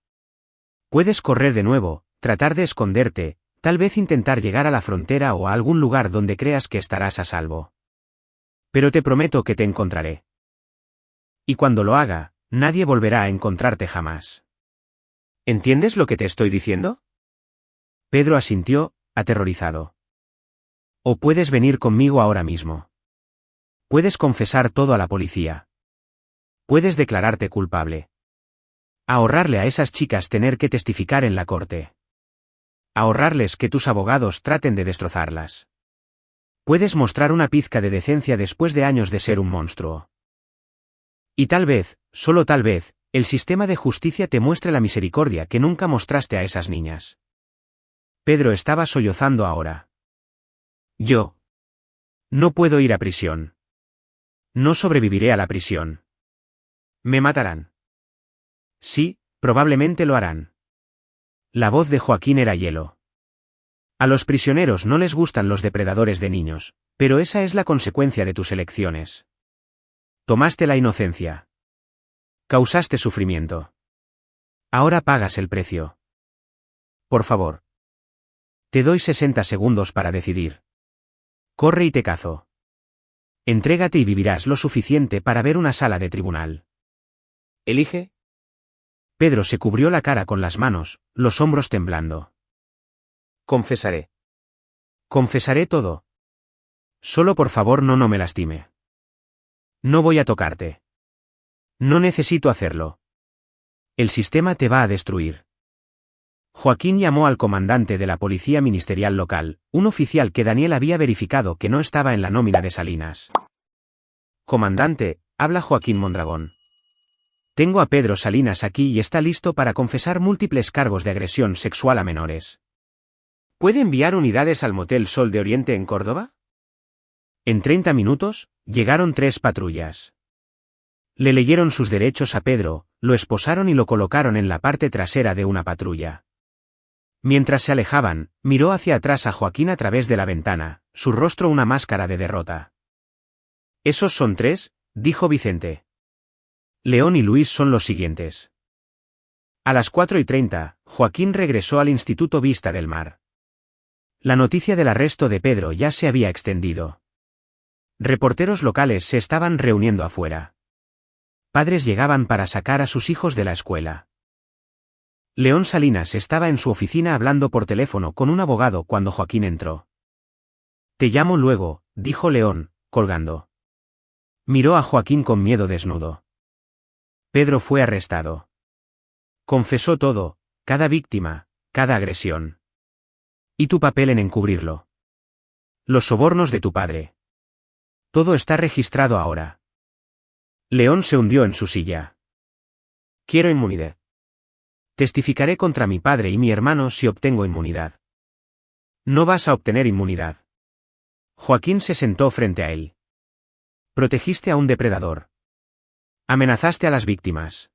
Puedes correr de nuevo, tratar de esconderte, tal vez intentar llegar a la frontera o a algún lugar donde creas que estarás a salvo. Pero te prometo que te encontraré. Y cuando lo haga, nadie volverá a encontrarte jamás. ¿Entiendes lo que te estoy diciendo? Pedro asintió, aterrorizado. O puedes venir conmigo ahora mismo. Puedes confesar todo a la policía. Puedes declararte culpable. Ahorrarle a esas chicas tener que testificar en la corte. Ahorrarles que tus abogados traten de destrozarlas. Puedes mostrar una pizca de decencia después de años de ser un monstruo. Y tal vez, solo tal vez, el sistema de justicia te muestre la misericordia que nunca mostraste a esas niñas. Pedro estaba sollozando ahora. Yo. No puedo ir a prisión. No sobreviviré a la prisión. Me matarán. Sí, probablemente lo harán. La voz de Joaquín era hielo. A los prisioneros no les gustan los depredadores de niños, pero esa es la consecuencia de tus elecciones. Tomaste la inocencia. Causaste sufrimiento. Ahora pagas el precio. Por favor. Te doy 60 segundos para decidir. Corre y te cazo. Entrégate y vivirás lo suficiente para ver una sala de tribunal. ¿Elige? Pedro se cubrió la cara con las manos, los hombros temblando. Confesaré. Confesaré todo. Solo por favor no me lastime. No voy a tocarte. No necesito hacerlo. El sistema te va a destruir. Joaquín llamó al comandante de la policía ministerial local, un oficial que Daniel había verificado que no estaba en la nómina de Salinas. Comandante, habla Joaquín Mondragón. Tengo a Pedro Salinas aquí y está listo para confesar múltiples cargos de agresión sexual a menores. ¿Puede enviar unidades al Motel Sol de Oriente en Córdoba? En 30 minutos, llegaron 3 patrullas. Le leyeron sus derechos a Pedro, lo esposaron y lo colocaron en la parte trasera de una patrulla. Mientras se alejaban, miró hacia atrás a Joaquín a través de la ventana, su rostro una máscara de derrota. «Esos son 3», dijo Vicente. «León y Luis son los siguientes». A las 4:30, Joaquín regresó al Instituto Vista del Mar. La noticia del arresto de Pedro ya se había extendido. Reporteros locales se estaban reuniendo afuera. Padres llegaban para sacar a sus hijos de la escuela. León Salinas estaba en su oficina hablando por teléfono con un abogado cuando Joaquín entró. «Te llamo luego», dijo León, colgando. Miró a Joaquín con miedo desnudo. Pedro fue arrestado. Confesó todo, cada víctima, cada agresión. ¿Y tu papel en encubrirlo? Los sobornos de tu padre. Todo está registrado ahora. León se hundió en su silla. Quiero inmunidad. Testificaré contra mi padre y mi hermano si obtengo inmunidad. No vas a obtener inmunidad. Joaquín se sentó frente a él. Protegiste a un depredador. Amenazaste a las víctimas.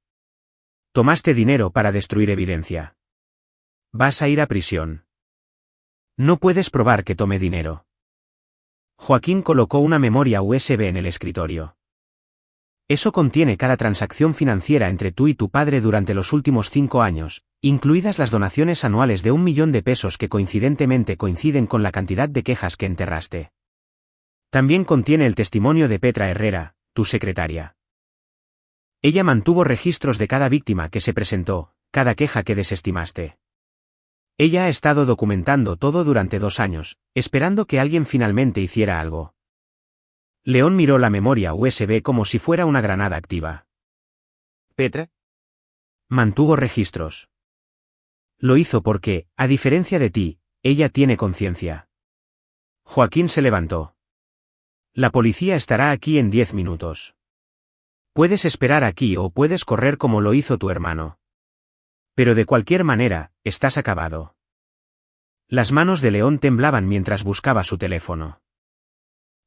Tomaste dinero para destruir evidencia. Vas a ir a prisión. No puedes probar que tomé dinero. Joaquín colocó una memoria USB en el escritorio. Eso contiene cada transacción financiera entre tú y tu padre durante los últimos 5 años, incluidas las donaciones anuales de 1 millón de pesos que coincidentemente coinciden con la cantidad de quejas que enterraste. También contiene el testimonio de Petra Herrera, tu secretaria. Ella mantuvo registros de cada víctima que se presentó, cada queja que desestimaste. Ella ha estado documentando todo durante 2 años, esperando que alguien finalmente hiciera algo. León miró la memoria USB como si fuera una granada activa. ¿Petra? Mantuvo registros. Lo hizo porque, a diferencia de ti, ella tiene conciencia. Joaquín se levantó. La policía estará aquí en 10 minutos. Puedes esperar aquí o puedes correr como lo hizo tu hermano. Pero de cualquier manera, estás acabado. Las manos de León temblaban mientras buscaba su teléfono.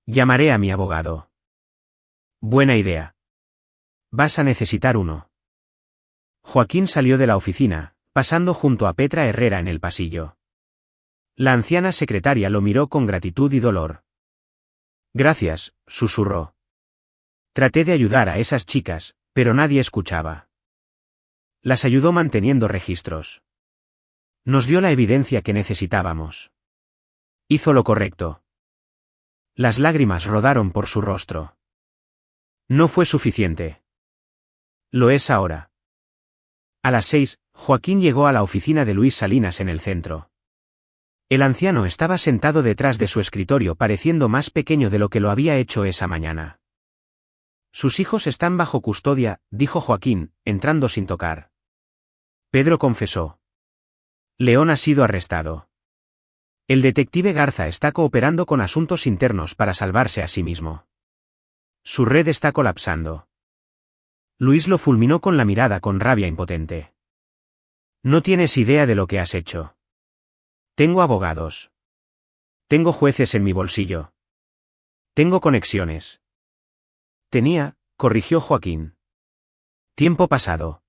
Llamaré a mi abogado. Buena idea. Vas a necesitar uno. Joaquín salió de la oficina, pasando junto a Petra Herrera en el pasillo. La anciana secretaria lo miró con gratitud y dolor. Gracias, susurró. Traté de ayudar a esas chicas, pero nadie escuchaba. Las ayudó manteniendo registros. Nos dio la evidencia que necesitábamos. Hizo lo correcto. Las lágrimas rodaron por su rostro. No fue suficiente. Lo es ahora. A las 6, Joaquín llegó a la oficina de Luis Salinas en el centro. El anciano estaba sentado detrás de su escritorio pareciendo más pequeño de lo que lo había hecho esa mañana. Sus hijos están bajo custodia, dijo Joaquín, entrando sin tocar. Pedro confesó. León ha sido arrestado. El detective Garza está cooperando con asuntos internos para salvarse a sí mismo. Su red está colapsando. Luis lo fulminó con la mirada con rabia impotente. No tienes idea de lo que has hecho. Tengo abogados. Tengo jueces en mi bolsillo. Tengo conexiones. Tenía, corrigió Joaquín. Tiempo pasado.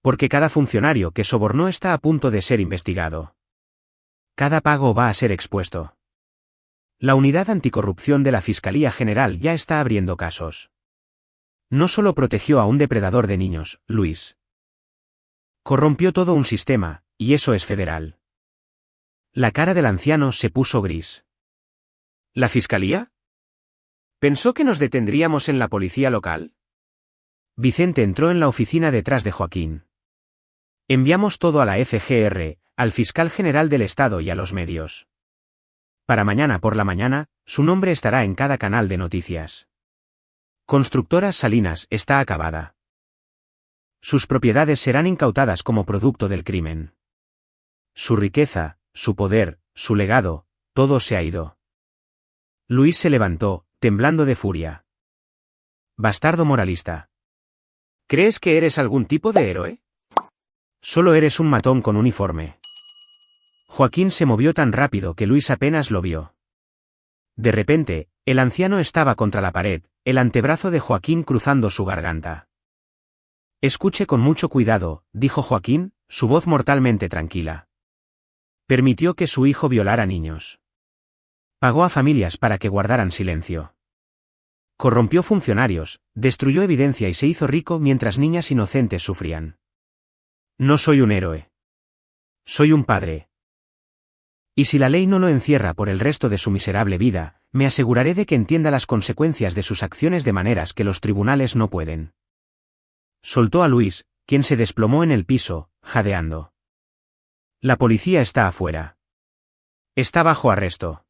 Porque cada funcionario que sobornó está a punto de ser investigado. Cada pago va a ser expuesto. La unidad anticorrupción de la Fiscalía General ya está abriendo casos. No solo protegió a un depredador de niños, Luis. Corrompió todo un sistema, y eso es federal. La cara del anciano se puso gris. ¿La Fiscalía? ¿Pensó que nos detendríamos en la policía local? Vicente entró en la oficina detrás de Joaquín. Enviamos todo a la FGR, al fiscal general del Estado y a los medios. Para mañana por la mañana, su nombre estará en cada canal de noticias. Constructoras Salinas está acabada. Sus propiedades serán incautadas como producto del crimen. Su riqueza, su poder, su legado, todo se ha ido. Luis se levantó, temblando de furia. Bastardo moralista. ¿Crees que eres algún tipo de héroe? Solo eres un matón con uniforme. Joaquín se movió tan rápido que Luis apenas lo vio. De repente, el anciano estaba contra la pared, el antebrazo de Joaquín cruzando su garganta. Escuche con mucho cuidado, dijo Joaquín, su voz mortalmente tranquila. Permitió que su hijo violara niños. Pagó a familias para que guardaran silencio. Corrompió funcionarios, destruyó evidencia y se hizo rico mientras niñas inocentes sufrían. No soy un héroe. Soy un padre. Y si la ley no lo encierra por el resto de su miserable vida, me aseguraré de que entienda las consecuencias de sus acciones de maneras que los tribunales no pueden. Soltó a Luis, quien se desplomó en el piso, jadeando. La policía está afuera. Está bajo arresto.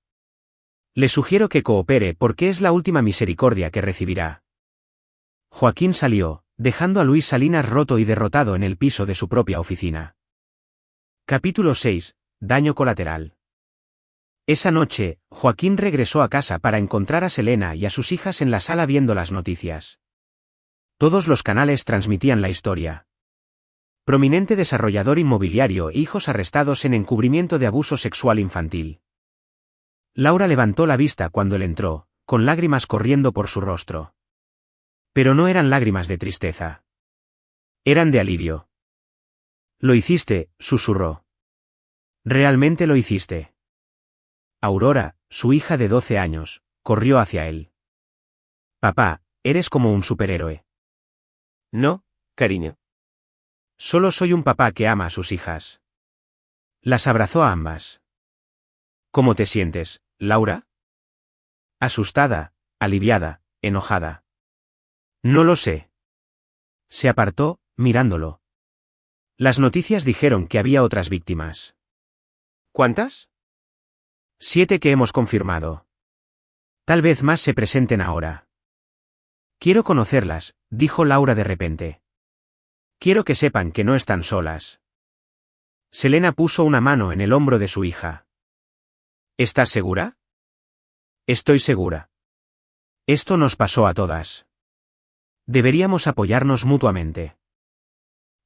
Le sugiero que coopere porque es la última misericordia que recibirá. Joaquín salió, dejando a Luis Salinas roto y derrotado en el piso de su propia oficina. Capítulo 6. Daño colateral. Esa noche, Joaquín regresó a casa para encontrar a Selena y a sus hijas en la sala viendo las noticias. Todos los canales transmitían la historia. Prominente desarrollador inmobiliario e hijos arrestados en encubrimiento de abuso sexual infantil. Laura levantó la vista cuando él entró, con lágrimas corriendo por su rostro. Pero no eran lágrimas de tristeza. Eran de alivio. Lo hiciste, susurró. Realmente lo hiciste. Aurora, su hija de 12 años, corrió hacia él. Papá, eres como un superhéroe. No, cariño. Solo soy un papá que ama a sus hijas. Las abrazó a ambas. ¿Cómo te sientes, Laura? Asustada, aliviada, enojada. No lo sé. Se apartó, mirándolo. Las noticias dijeron que había otras víctimas. ¿Cuántas? 7 que hemos confirmado. Tal vez más se presenten ahora. Quiero conocerlas, dijo Laura de repente. Quiero que sepan que no están solas. Selena puso una mano en el hombro de su hija. ¿Estás segura? Estoy segura. Esto nos pasó a todas. Deberíamos apoyarnos mutuamente.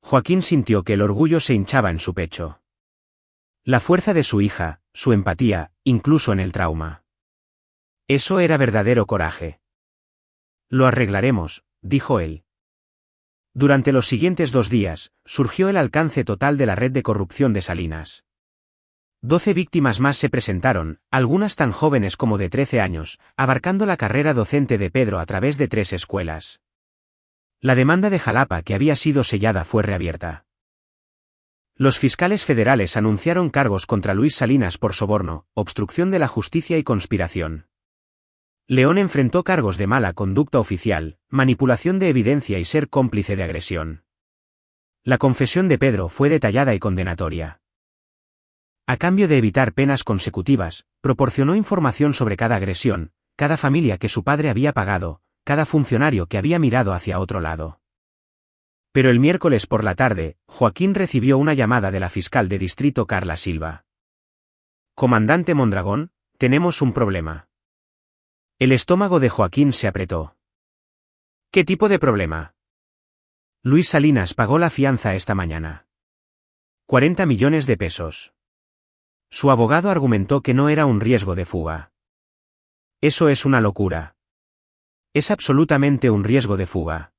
Joaquín sintió que el orgullo se hinchaba en su pecho. La fuerza de su hija, su empatía, incluso en el trauma. Eso era verdadero coraje. Lo arreglaremos, dijo él. Durante los siguientes 2 días, surgió el alcance total de la red de corrupción de Salinas. 12 víctimas más se presentaron, algunas tan jóvenes como de 13 años, abarcando la carrera docente de Pedro a través de 3 escuelas. La demanda de Jalapa que había sido sellada fue reabierta. Los fiscales federales anunciaron cargos contra Luis Salinas por soborno, obstrucción de la justicia y conspiración. León enfrentó cargos de mala conducta oficial, manipulación de evidencia y ser cómplice de agresión. La confesión de Pedro fue detallada y condenatoria. A cambio de evitar penas consecutivas, proporcionó información sobre cada agresión, cada familia que su padre había pagado, cada funcionario que había mirado hacia otro lado. Pero el miércoles por la tarde, Joaquín recibió una llamada de la fiscal de distrito Carla Silva. Comandante Mondragón, tenemos un problema. El estómago de Joaquín se apretó. ¿Qué tipo de problema? Luis Salinas pagó la fianza esta mañana. 40 millones de pesos. Su abogado argumentó que no era un riesgo de fuga. Eso es una locura. Es absolutamente un riesgo de fuga.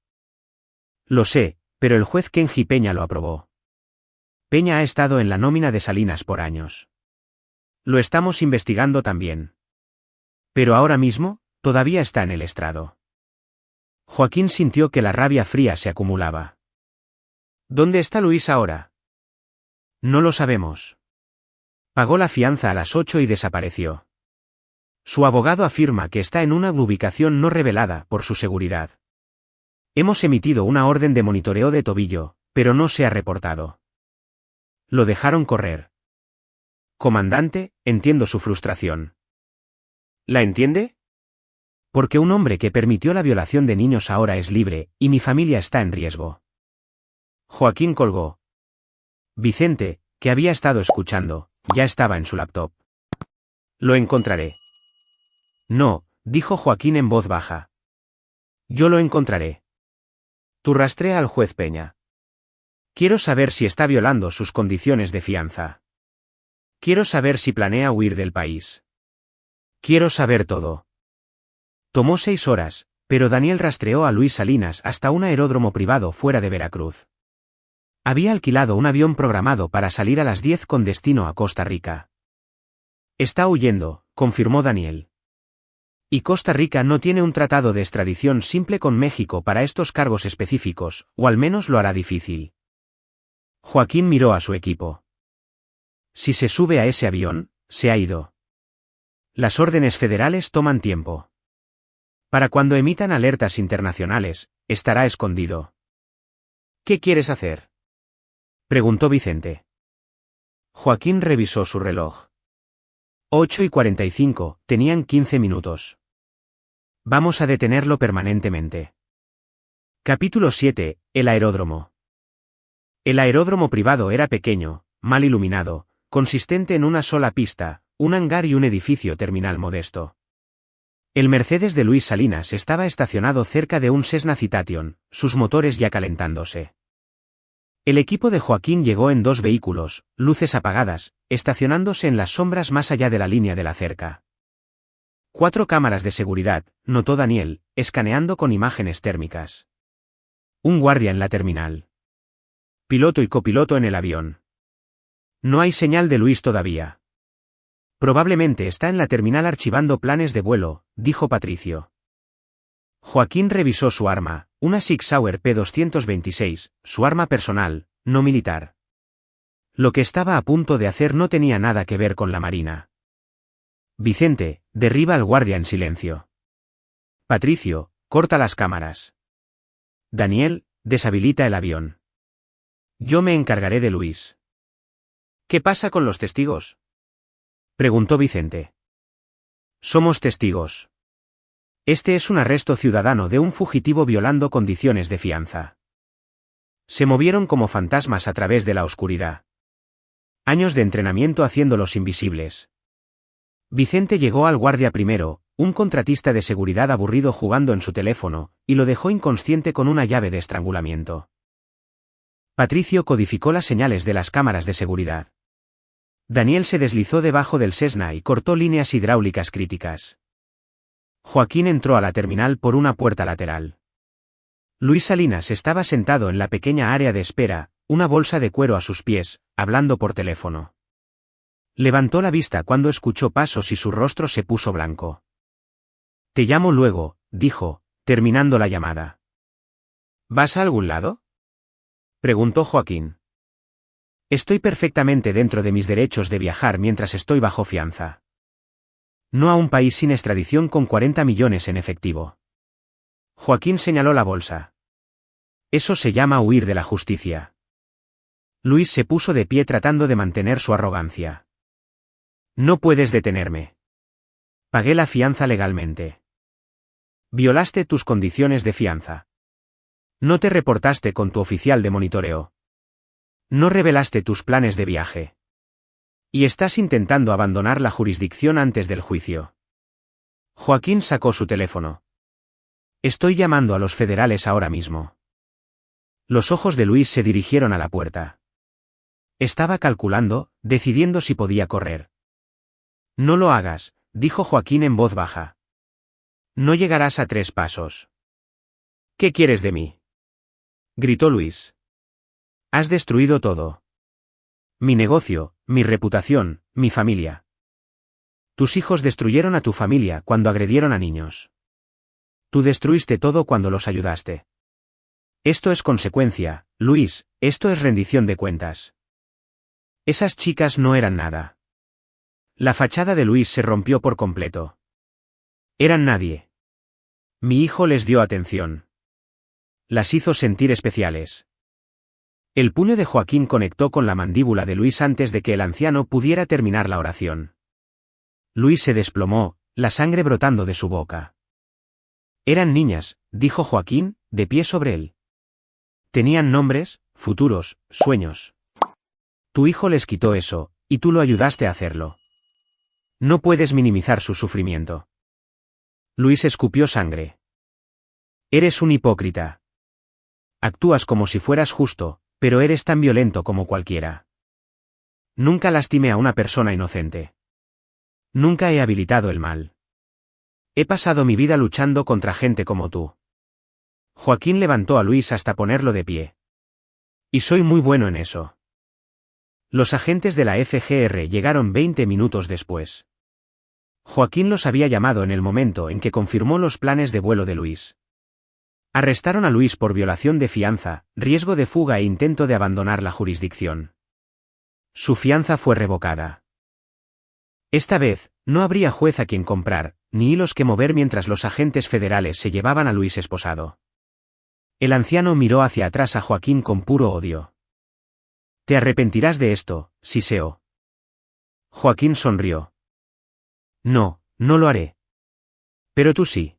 Lo sé, pero el juez Kenji Peña lo aprobó. Peña ha estado en la nómina de Salinas por años. Lo estamos investigando también. Pero ahora mismo, todavía está en el estrado. Joaquín sintió que la rabia fría se acumulaba. ¿Dónde está Luis ahora? No lo sabemos. Pagó la fianza a las 8 y desapareció. Su abogado afirma que está en una ubicación no revelada por su seguridad. Hemos emitido una orden de monitoreo de tobillo, pero no se ha reportado. Lo dejaron correr. Comandante, entiendo su frustración. ¿La entiende? Porque un hombre que permitió la violación de niños ahora es libre, y mi familia está en riesgo. Joaquín colgó. Vicente, que había estado escuchando, ya estaba en su laptop. Lo encontraré. No, dijo Joaquín en voz baja. Yo lo encontraré. Tú rastrea al juez Peña. Quiero saber si está violando sus condiciones de fianza. Quiero saber si planea huir del país. Quiero saber todo. Tomó 6 horas, pero Daniel rastreó a Luis Salinas hasta un aeródromo privado fuera de Veracruz. Había alquilado un avión programado para salir a las 10 con destino a Costa Rica. Está huyendo, confirmó Daniel. Y Costa Rica no tiene un tratado de extradición simple con México para estos cargos específicos, o al menos lo hará difícil. Joaquín miró a su equipo. Si se sube a ese avión, se ha ido. Las órdenes federales toman tiempo. Para cuando emitan alertas internacionales, estará escondido. ¿Qué quieres hacer?, preguntó Vicente. Joaquín revisó su reloj. 8:45, tenían 15 minutos. Vamos a detenerlo permanentemente. Capítulo 7, el aeródromo. El aeródromo privado era pequeño, mal iluminado, consistente en una sola pista, un hangar y un edificio terminal modesto. El Mercedes de Luis Salinas estaba estacionado cerca de un Cessna Citation, sus motores ya calentándose. El equipo de Joaquín llegó en 2 vehículos, luces apagadas, estacionándose en las sombras más allá de la línea de la cerca. 4 cámaras de seguridad, notó Daniel, escaneando con imágenes térmicas. Un guardia en la terminal. Piloto y copiloto en el avión. No hay señal de Luis todavía. Probablemente está en la terminal archivando planes de vuelo, dijo Patricio. Joaquín revisó su arma, una Sig Sauer P226, su arma personal, no militar. Lo que estaba a punto de hacer no tenía nada que ver con la marina. Vicente, derriba al guardia en silencio. Patricio, corta las cámaras. Daniel, deshabilita el avión. Yo me encargaré de Luis. ¿Qué pasa con los testigos?, preguntó Vicente. Somos testigos. Este es un arresto ciudadano de un fugitivo violando condiciones de fianza. Se movieron como fantasmas a través de la oscuridad. Años de entrenamiento haciéndolos invisibles. Vicente llegó al guardia primero, un contratista de seguridad aburrido jugando en su teléfono, y lo dejó inconsciente con una llave de estrangulamiento. Patricio codificó las señales de las cámaras de seguridad. Daniel se deslizó debajo del Cessna y cortó líneas hidráulicas críticas. Joaquín entró a la terminal por una puerta lateral. Luis Salinas estaba sentado en la pequeña área de espera, una bolsa de cuero a sus pies, hablando por teléfono. Levantó la vista cuando escuchó pasos y su rostro se puso blanco. Te llamo luego, dijo, terminando la llamada. ¿Vas a algún lado?, preguntó Joaquín. Estoy perfectamente dentro de mis derechos de viajar mientras estoy bajo fianza. No a un país sin extradición con 40 millones en efectivo. Joaquín señaló la bolsa. Eso se llama huir de la justicia. Luis se puso de pie tratando de mantener su arrogancia. No puedes detenerme. Pagué la fianza legalmente. Violaste tus condiciones de fianza. No te reportaste con tu oficial de monitoreo. No revelaste tus planes de viaje. Y estás intentando abandonar la jurisdicción antes del juicio. Joaquín sacó su teléfono. Estoy llamando a los federales ahora mismo. Los ojos de Luis se dirigieron a la puerta. Estaba calculando, decidiendo si podía correr. No lo hagas, dijo Joaquín en voz baja. No llegarás a 3 pasos. ¿Qué quieres de mí?, gritó Luis. Has destruido todo. Mi negocio, mi reputación, mi familia. Tus hijos destruyeron a tu familia cuando agredieron a niños. Tú destruiste todo cuando los ayudaste. Esto es consecuencia, Luis, esto es rendición de cuentas. Esas chicas no eran nada. La fachada de Luis se rompió por completo. Eran nadie. Mi hijo les dio atención. Las hizo sentir especiales. El puño de Joaquín conectó con la mandíbula de Luis antes de que el anciano pudiera terminar la oración. Luis se desplomó, la sangre brotando de su boca. Eran niñas, dijo Joaquín, de pie sobre él. Tenían nombres, futuros, sueños. Tu hijo les quitó eso, y tú lo ayudaste a hacerlo. No puedes minimizar su sufrimiento. Luis escupió sangre. Eres un hipócrita. Actúas como si fueras justo, pero eres tan violento como cualquiera. Nunca lastimé a una persona inocente. Nunca he habilitado el mal. He pasado mi vida luchando contra gente como tú. Joaquín levantó a Luis hasta ponerlo de pie. Y soy muy bueno en eso. Los agentes de la FGR llegaron 20 minutos después. Joaquín los había llamado en el momento en que confirmó los planes de vuelo de Luis. Arrestaron a Luis por violación de fianza, riesgo de fuga e intento de abandonar la jurisdicción. Su fianza fue revocada. Esta vez, no habría juez a quien comprar, ni hilos que mover mientras los agentes federales se llevaban a Luis esposado. El anciano miró hacia atrás a Joaquín con puro odio. Te arrepentirás de esto, Siseo. Joaquín sonrió. No, no lo haré. Pero tú sí.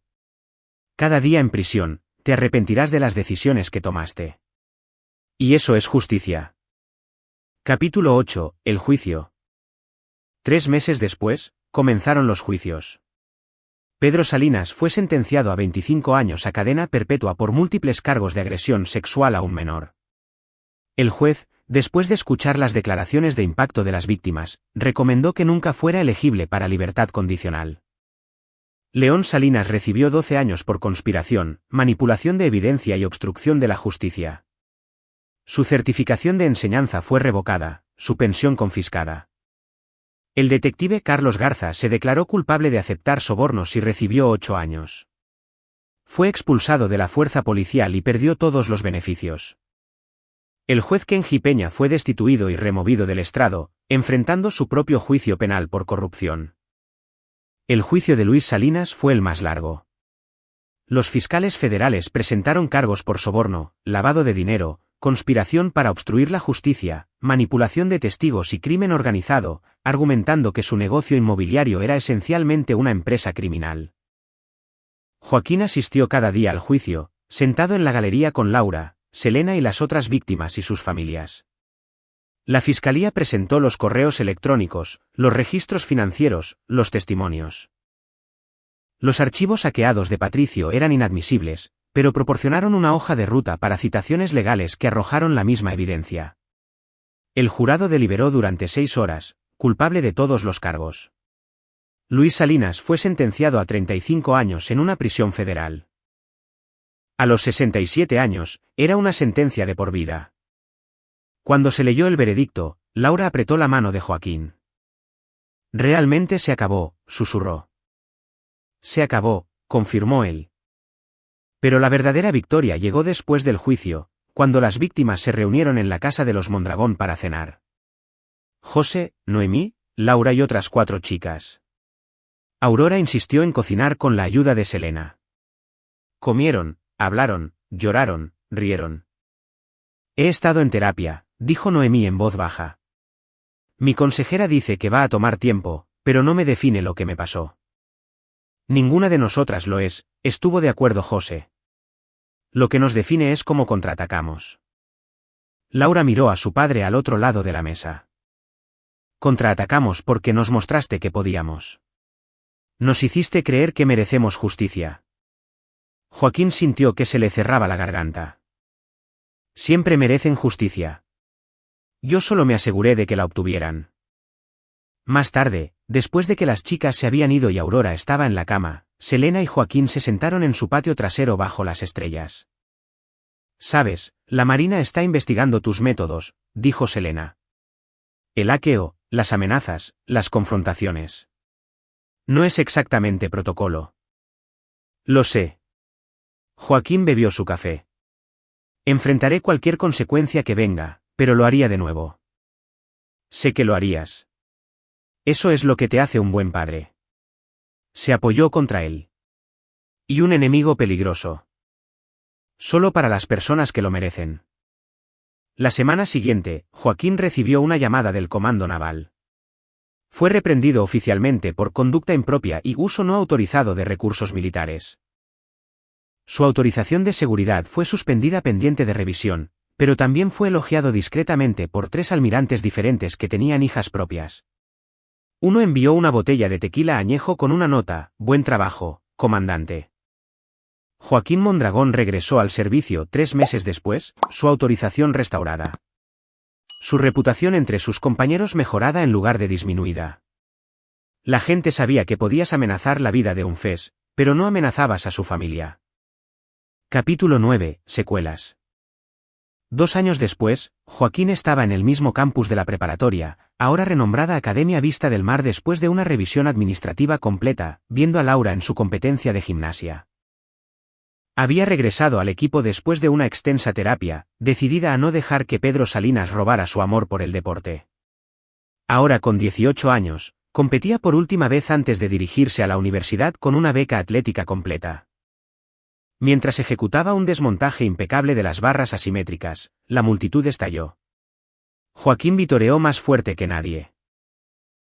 Cada día en prisión, te arrepentirás de las decisiones que tomaste. Y eso es justicia. Capítulo 8, el juicio. 3 meses después, comenzaron los juicios. Pedro Salinas fue sentenciado a 25 años a cadena perpetua por múltiples cargos de agresión sexual a un menor. El juez, después de escuchar las declaraciones de impacto de las víctimas, recomendó que nunca fuera elegible para libertad condicional. León Salinas recibió 12 años por conspiración, manipulación de evidencia y obstrucción de la justicia. Su certificación de enseñanza fue revocada, su pensión confiscada. El detective Carlos Garza se declaró culpable de aceptar sobornos y recibió 8 años. Fue expulsado de la fuerza policial y perdió todos los beneficios. El juez Kenji Peña fue destituido y removido del estrado, enfrentando su propio juicio penal por corrupción. El juicio de Luis Salinas fue el más largo. Los fiscales federales presentaron cargos por soborno, lavado de dinero, conspiración para obstruir la justicia, manipulación de testigos y crimen organizado, argumentando que su negocio inmobiliario era esencialmente una empresa criminal. Joaquín asistió cada día al juicio, sentado en la galería con Laura, Selena y las otras víctimas y sus familias. La fiscalía presentó los correos electrónicos, los registros financieros, los testimonios. Los archivos saqueados de Patricio eran inadmisibles, pero proporcionaron una hoja de ruta para citaciones legales que arrojaron la misma evidencia. El jurado deliberó durante 6 horas, culpable de todos los cargos. Luis Salinas fue sentenciado a 35 años en una prisión federal. A los 67 años, era una sentencia de por vida. Cuando se leyó el veredicto, Laura apretó la mano de Joaquín. Realmente se acabó, susurró. Se acabó, confirmó él. Pero la verdadera victoria llegó después del juicio, cuando las víctimas se reunieron en la casa de los Mondragón para cenar. José, Noemí, Laura y otras 4 chicas. Aurora insistió en cocinar con la ayuda de Selena. Comieron, hablaron, lloraron, rieron. He estado en terapia, dijo Noemí en voz baja. Mi consejera dice que va a tomar tiempo, pero no me define lo que me pasó. Ninguna de nosotras lo es, estuvo de acuerdo José. Lo que nos define es cómo contraatacamos. Laura miró a su padre al otro lado de la mesa. Contraatacamos porque nos mostraste que podíamos. Nos hiciste creer que merecemos justicia. Joaquín sintió que se le cerraba la garganta. Siempre merecen justicia. Yo solo me aseguré de que la obtuvieran. Más tarde, después de que las chicas se habían ido y Aurora estaba en la cama, Selena y Joaquín se sentaron en su patio trasero bajo las estrellas. Sabes, la Marina está investigando tus métodos, dijo Selena. El hackeo, las amenazas, las confrontaciones. No es exactamente protocolo. Lo sé. Joaquín bebió su café. Enfrentaré cualquier consecuencia que venga, pero lo haría de nuevo. Sé que lo harías. Eso es lo que te hace un buen padre. Se apoyó contra él. Y un enemigo peligroso. Solo para las personas que lo merecen. La semana siguiente, Joaquín recibió una llamada del Comando Naval. Fue reprendido oficialmente por conducta impropia y uso no autorizado de recursos militares. Su autorización de seguridad fue suspendida pendiente de revisión, pero también fue elogiado discretamente por 3 almirantes diferentes que tenían hijas propias. Uno envió una botella de tequila añejo con una nota: «Buen trabajo, comandante». Joaquín Mondragón regresó al servicio 3 meses después, su autorización restaurada. Su reputación entre sus compañeros mejorada en lugar de disminuida. La gente sabía que podías amenazar la vida de un FES, pero no amenazabas a su familia. Capítulo 9. Secuelas. 2 años después, Joaquín estaba en el mismo campus de la preparatoria, ahora renombrada Academia Vista del Mar, después de una revisión administrativa completa, viendo a Laura en su competencia de gimnasia. Había regresado al equipo después de una extensa terapia, decidida a no dejar que Pedro Salinas robara su amor por el deporte. Ahora con 18 años, competía por última vez antes de dirigirse a la universidad con una beca atlética completa. Mientras ejecutaba un desmontaje impecable de las barras asimétricas, la multitud estalló. Joaquín vitoreó más fuerte que nadie.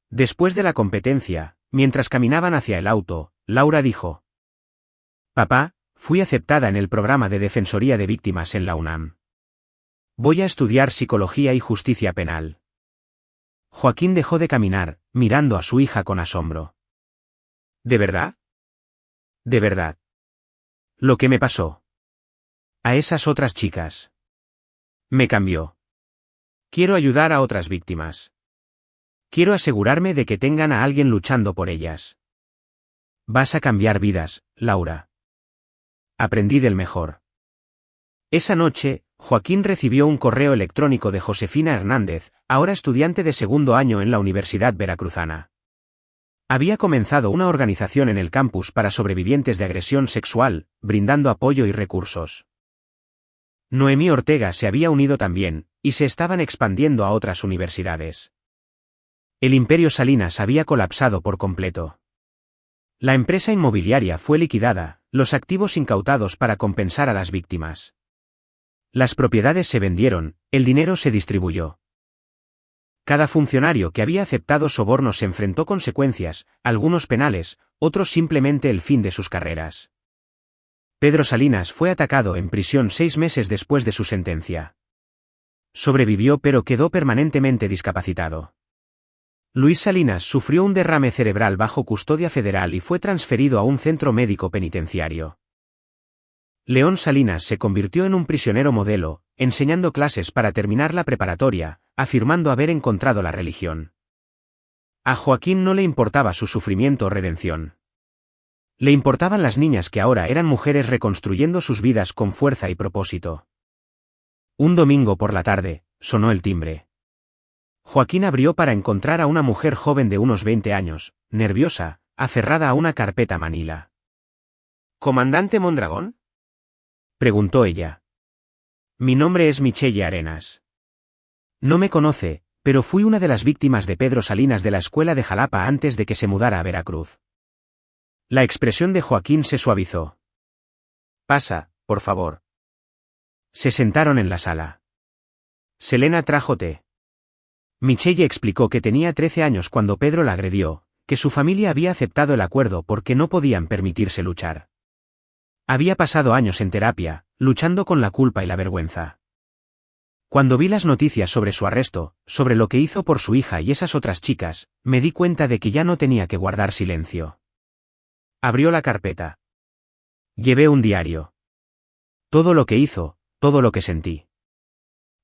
Después de la competencia, mientras caminaban hacia el auto, Laura dijo: «Papá, fui aceptada en el programa de Defensoría de Víctimas en la UNAM. Voy a estudiar Psicología y Justicia Penal». Joaquín dejó de caminar, mirando a su hija con asombro. «¿De verdad? ¿De verdad? Lo que me pasó a esas otras chicas me cambió. Quiero ayudar a otras víctimas. Quiero asegurarme de que tengan a alguien luchando por ellas. Vas a cambiar vidas, Laura. Aprendí del mejor». Esa noche, Joaquín recibió un correo electrónico de Josefina Hernández, ahora estudiante de 2º año en la Universidad Veracruzana. Había comenzado una organización en el campus para sobrevivientes de agresión sexual, brindando apoyo y recursos. Noemí Ortega se había unido también, y se estaban expandiendo a otras universidades. El Imperio Salinas había colapsado por completo. La empresa inmobiliaria fue liquidada, los activos incautados para compensar a las víctimas. Las propiedades se vendieron, el dinero se distribuyó. Cada funcionario que había aceptado sobornos se enfrentó consecuencias, algunos penales, otros simplemente el fin de sus carreras. Pedro Salinas fue atacado en prisión 6 meses después de su sentencia. Sobrevivió pero quedó permanentemente discapacitado. Luis Salinas sufrió un derrame cerebral bajo custodia federal y fue transferido a un centro médico penitenciario. León Salinas se convirtió en un prisionero modelo, enseñando clases para terminar la preparatoria, afirmando haber encontrado la religión. A Joaquín no le importaba su sufrimiento o redención. Le importaban las niñas que ahora eran mujeres reconstruyendo sus vidas con fuerza y propósito. Un domingo por la tarde, sonó el timbre. Joaquín abrió para encontrar a una mujer joven de unos 20 años, nerviosa, aferrada a una carpeta manila. «¿Comandante Mondragón?», preguntó ella. «Mi nombre es Michelle Arenas. No me conoce, pero fui una de las víctimas de Pedro Salinas de la escuela de Jalapa antes de que se mudara a Veracruz». La expresión de Joaquín se suavizó. «Pasa, por favor». Se sentaron en la sala. Selena trajo té. Michelle explicó que tenía 13 años cuando Pedro la agredió, que su familia había aceptado el acuerdo porque no podían permitirse luchar. Había pasado años en terapia, luchando con la culpa y la vergüenza. Cuando vi las noticias sobre su arresto, sobre lo que hizo por su hija y esas otras chicas, me di cuenta de que ya no tenía que guardar silencio. Abrió la carpeta. Llevé un diario. Todo lo que hizo, todo lo que sentí.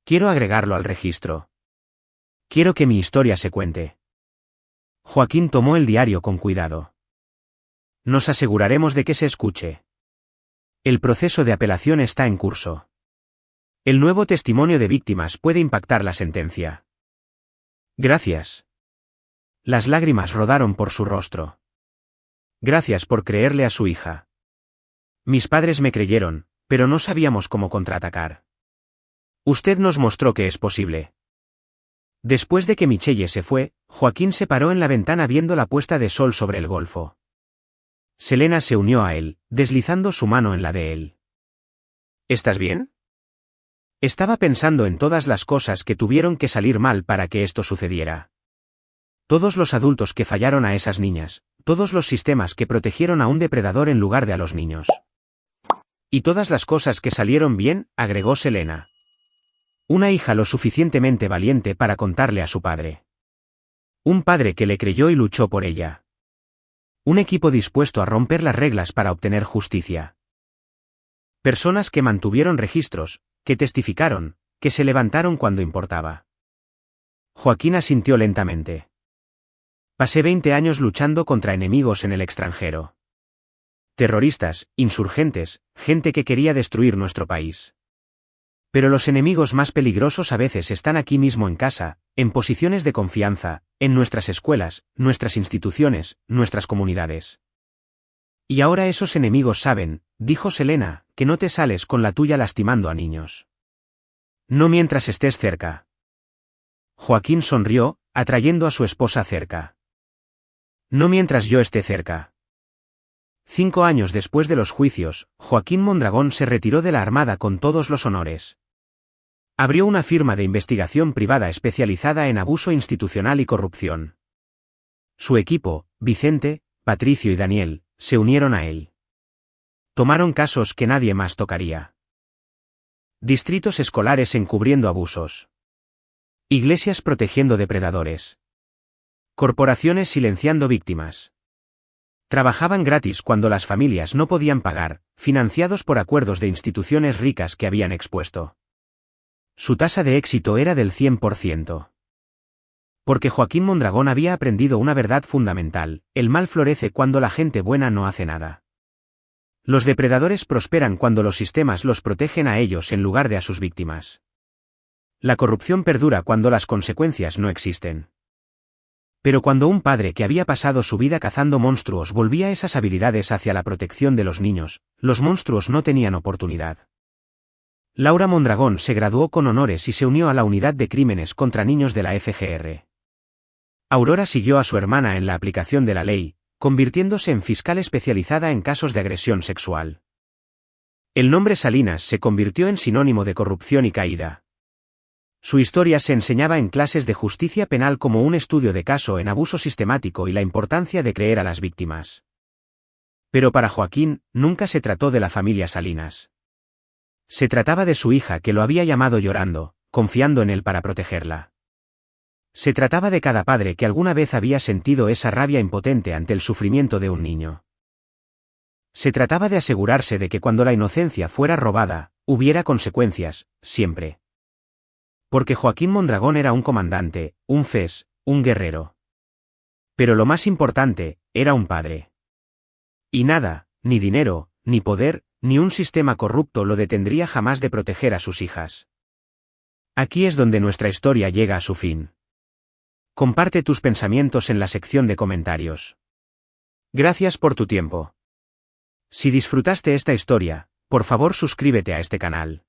Quiero agregarlo al registro. Quiero que mi historia se cuente. Joaquín tomó el diario con cuidado. Nos aseguraremos de que se escuche. El proceso de apelación está en curso. El nuevo testimonio de víctimas puede impactar la sentencia. Gracias. Las lágrimas rodaron por su rostro. Gracias por creerle a su hija. Mis padres me creyeron, pero no sabíamos cómo contraatacar. Usted nos mostró que es posible. Después de que Michelle se fue, Joaquín se paró en la ventana viendo la puesta de sol sobre el golfo. Selena se unió a él, deslizando su mano en la de él. ¿Estás bien? Estaba pensando en todas las cosas que tuvieron que salir mal para que esto sucediera. Todos los adultos que fallaron a esas niñas, todos los sistemas que protegieron a un depredador en lugar de a los niños. Y todas las cosas que salieron bien, agregó Selena. Una hija lo suficientemente valiente para contarle a su padre. Un padre que le creyó y luchó por ella. Un equipo dispuesto a romper las reglas para obtener justicia. Personas que mantuvieron registros, que testificaron, que se levantaron cuando importaba. Joaquín asintió lentamente. Pasé 20 años luchando contra enemigos en el extranjero. Terroristas, insurgentes, gente que quería destruir nuestro país. Pero los enemigos más peligrosos a veces están aquí mismo en casa, en posiciones de confianza, en nuestras escuelas, nuestras instituciones, nuestras comunidades. Y ahora esos enemigos saben, dijo Selena, que no te sales con la tuya lastimando a niños. No mientras estés cerca. Joaquín sonrió, atrayendo a su esposa cerca. No mientras yo esté cerca. 5 años después de los juicios, Joaquín Mondragón se retiró de la Armada con todos los honores. Abrió una firma de investigación privada especializada en abuso institucional y corrupción. Su equipo, Vicente, Patricio y Daniel, se unieron a él. Tomaron casos que nadie más tocaría. Distritos escolares encubriendo abusos. Iglesias protegiendo depredadores. Corporaciones silenciando víctimas. Trabajaban gratis cuando las familias no podían pagar, financiados por acuerdos de instituciones ricas que habían expuesto. Su tasa de éxito era del 100%. Porque Joaquín Mondragón había aprendido una verdad fundamental: el mal florece cuando la gente buena no hace nada. Los depredadores prosperan cuando los sistemas los protegen a ellos en lugar de a sus víctimas. La corrupción perdura cuando las consecuencias no existen. Pero cuando un padre que había pasado su vida cazando monstruos volvía esas habilidades hacia la protección de los niños, los monstruos no tenían oportunidad. Laura Mondragón se graduó con honores y se unió a la Unidad de Crímenes contra Niños de la FGR. Aurora siguió a su hermana en la aplicación de la ley, convirtiéndose en fiscal especializada en casos de agresión sexual. El nombre Salinas se convirtió en sinónimo de corrupción y caída. Su historia se enseñaba en clases de justicia penal como un estudio de caso en abuso sistemático y la importancia de creer a las víctimas. Pero para Joaquín, nunca se trató de la familia Salinas. Se trataba de su hija que lo había llamado llorando, confiando en él para protegerla. Se trataba de cada padre que alguna vez había sentido esa rabia impotente ante el sufrimiento de un niño. Se trataba de asegurarse de que cuando la inocencia fuera robada, hubiera consecuencias, siempre. Porque Joaquín Mondragón era un comandante, un FES, un guerrero. Pero lo más importante, era un padre. Y nada, ni dinero, ni poder, ni un sistema corrupto lo detendría jamás de proteger a sus hijas. Aquí es donde nuestra historia llega a su fin. Comparte tus pensamientos en la sección de comentarios. Gracias por tu tiempo. Si disfrutaste esta historia, por favor suscríbete a este canal.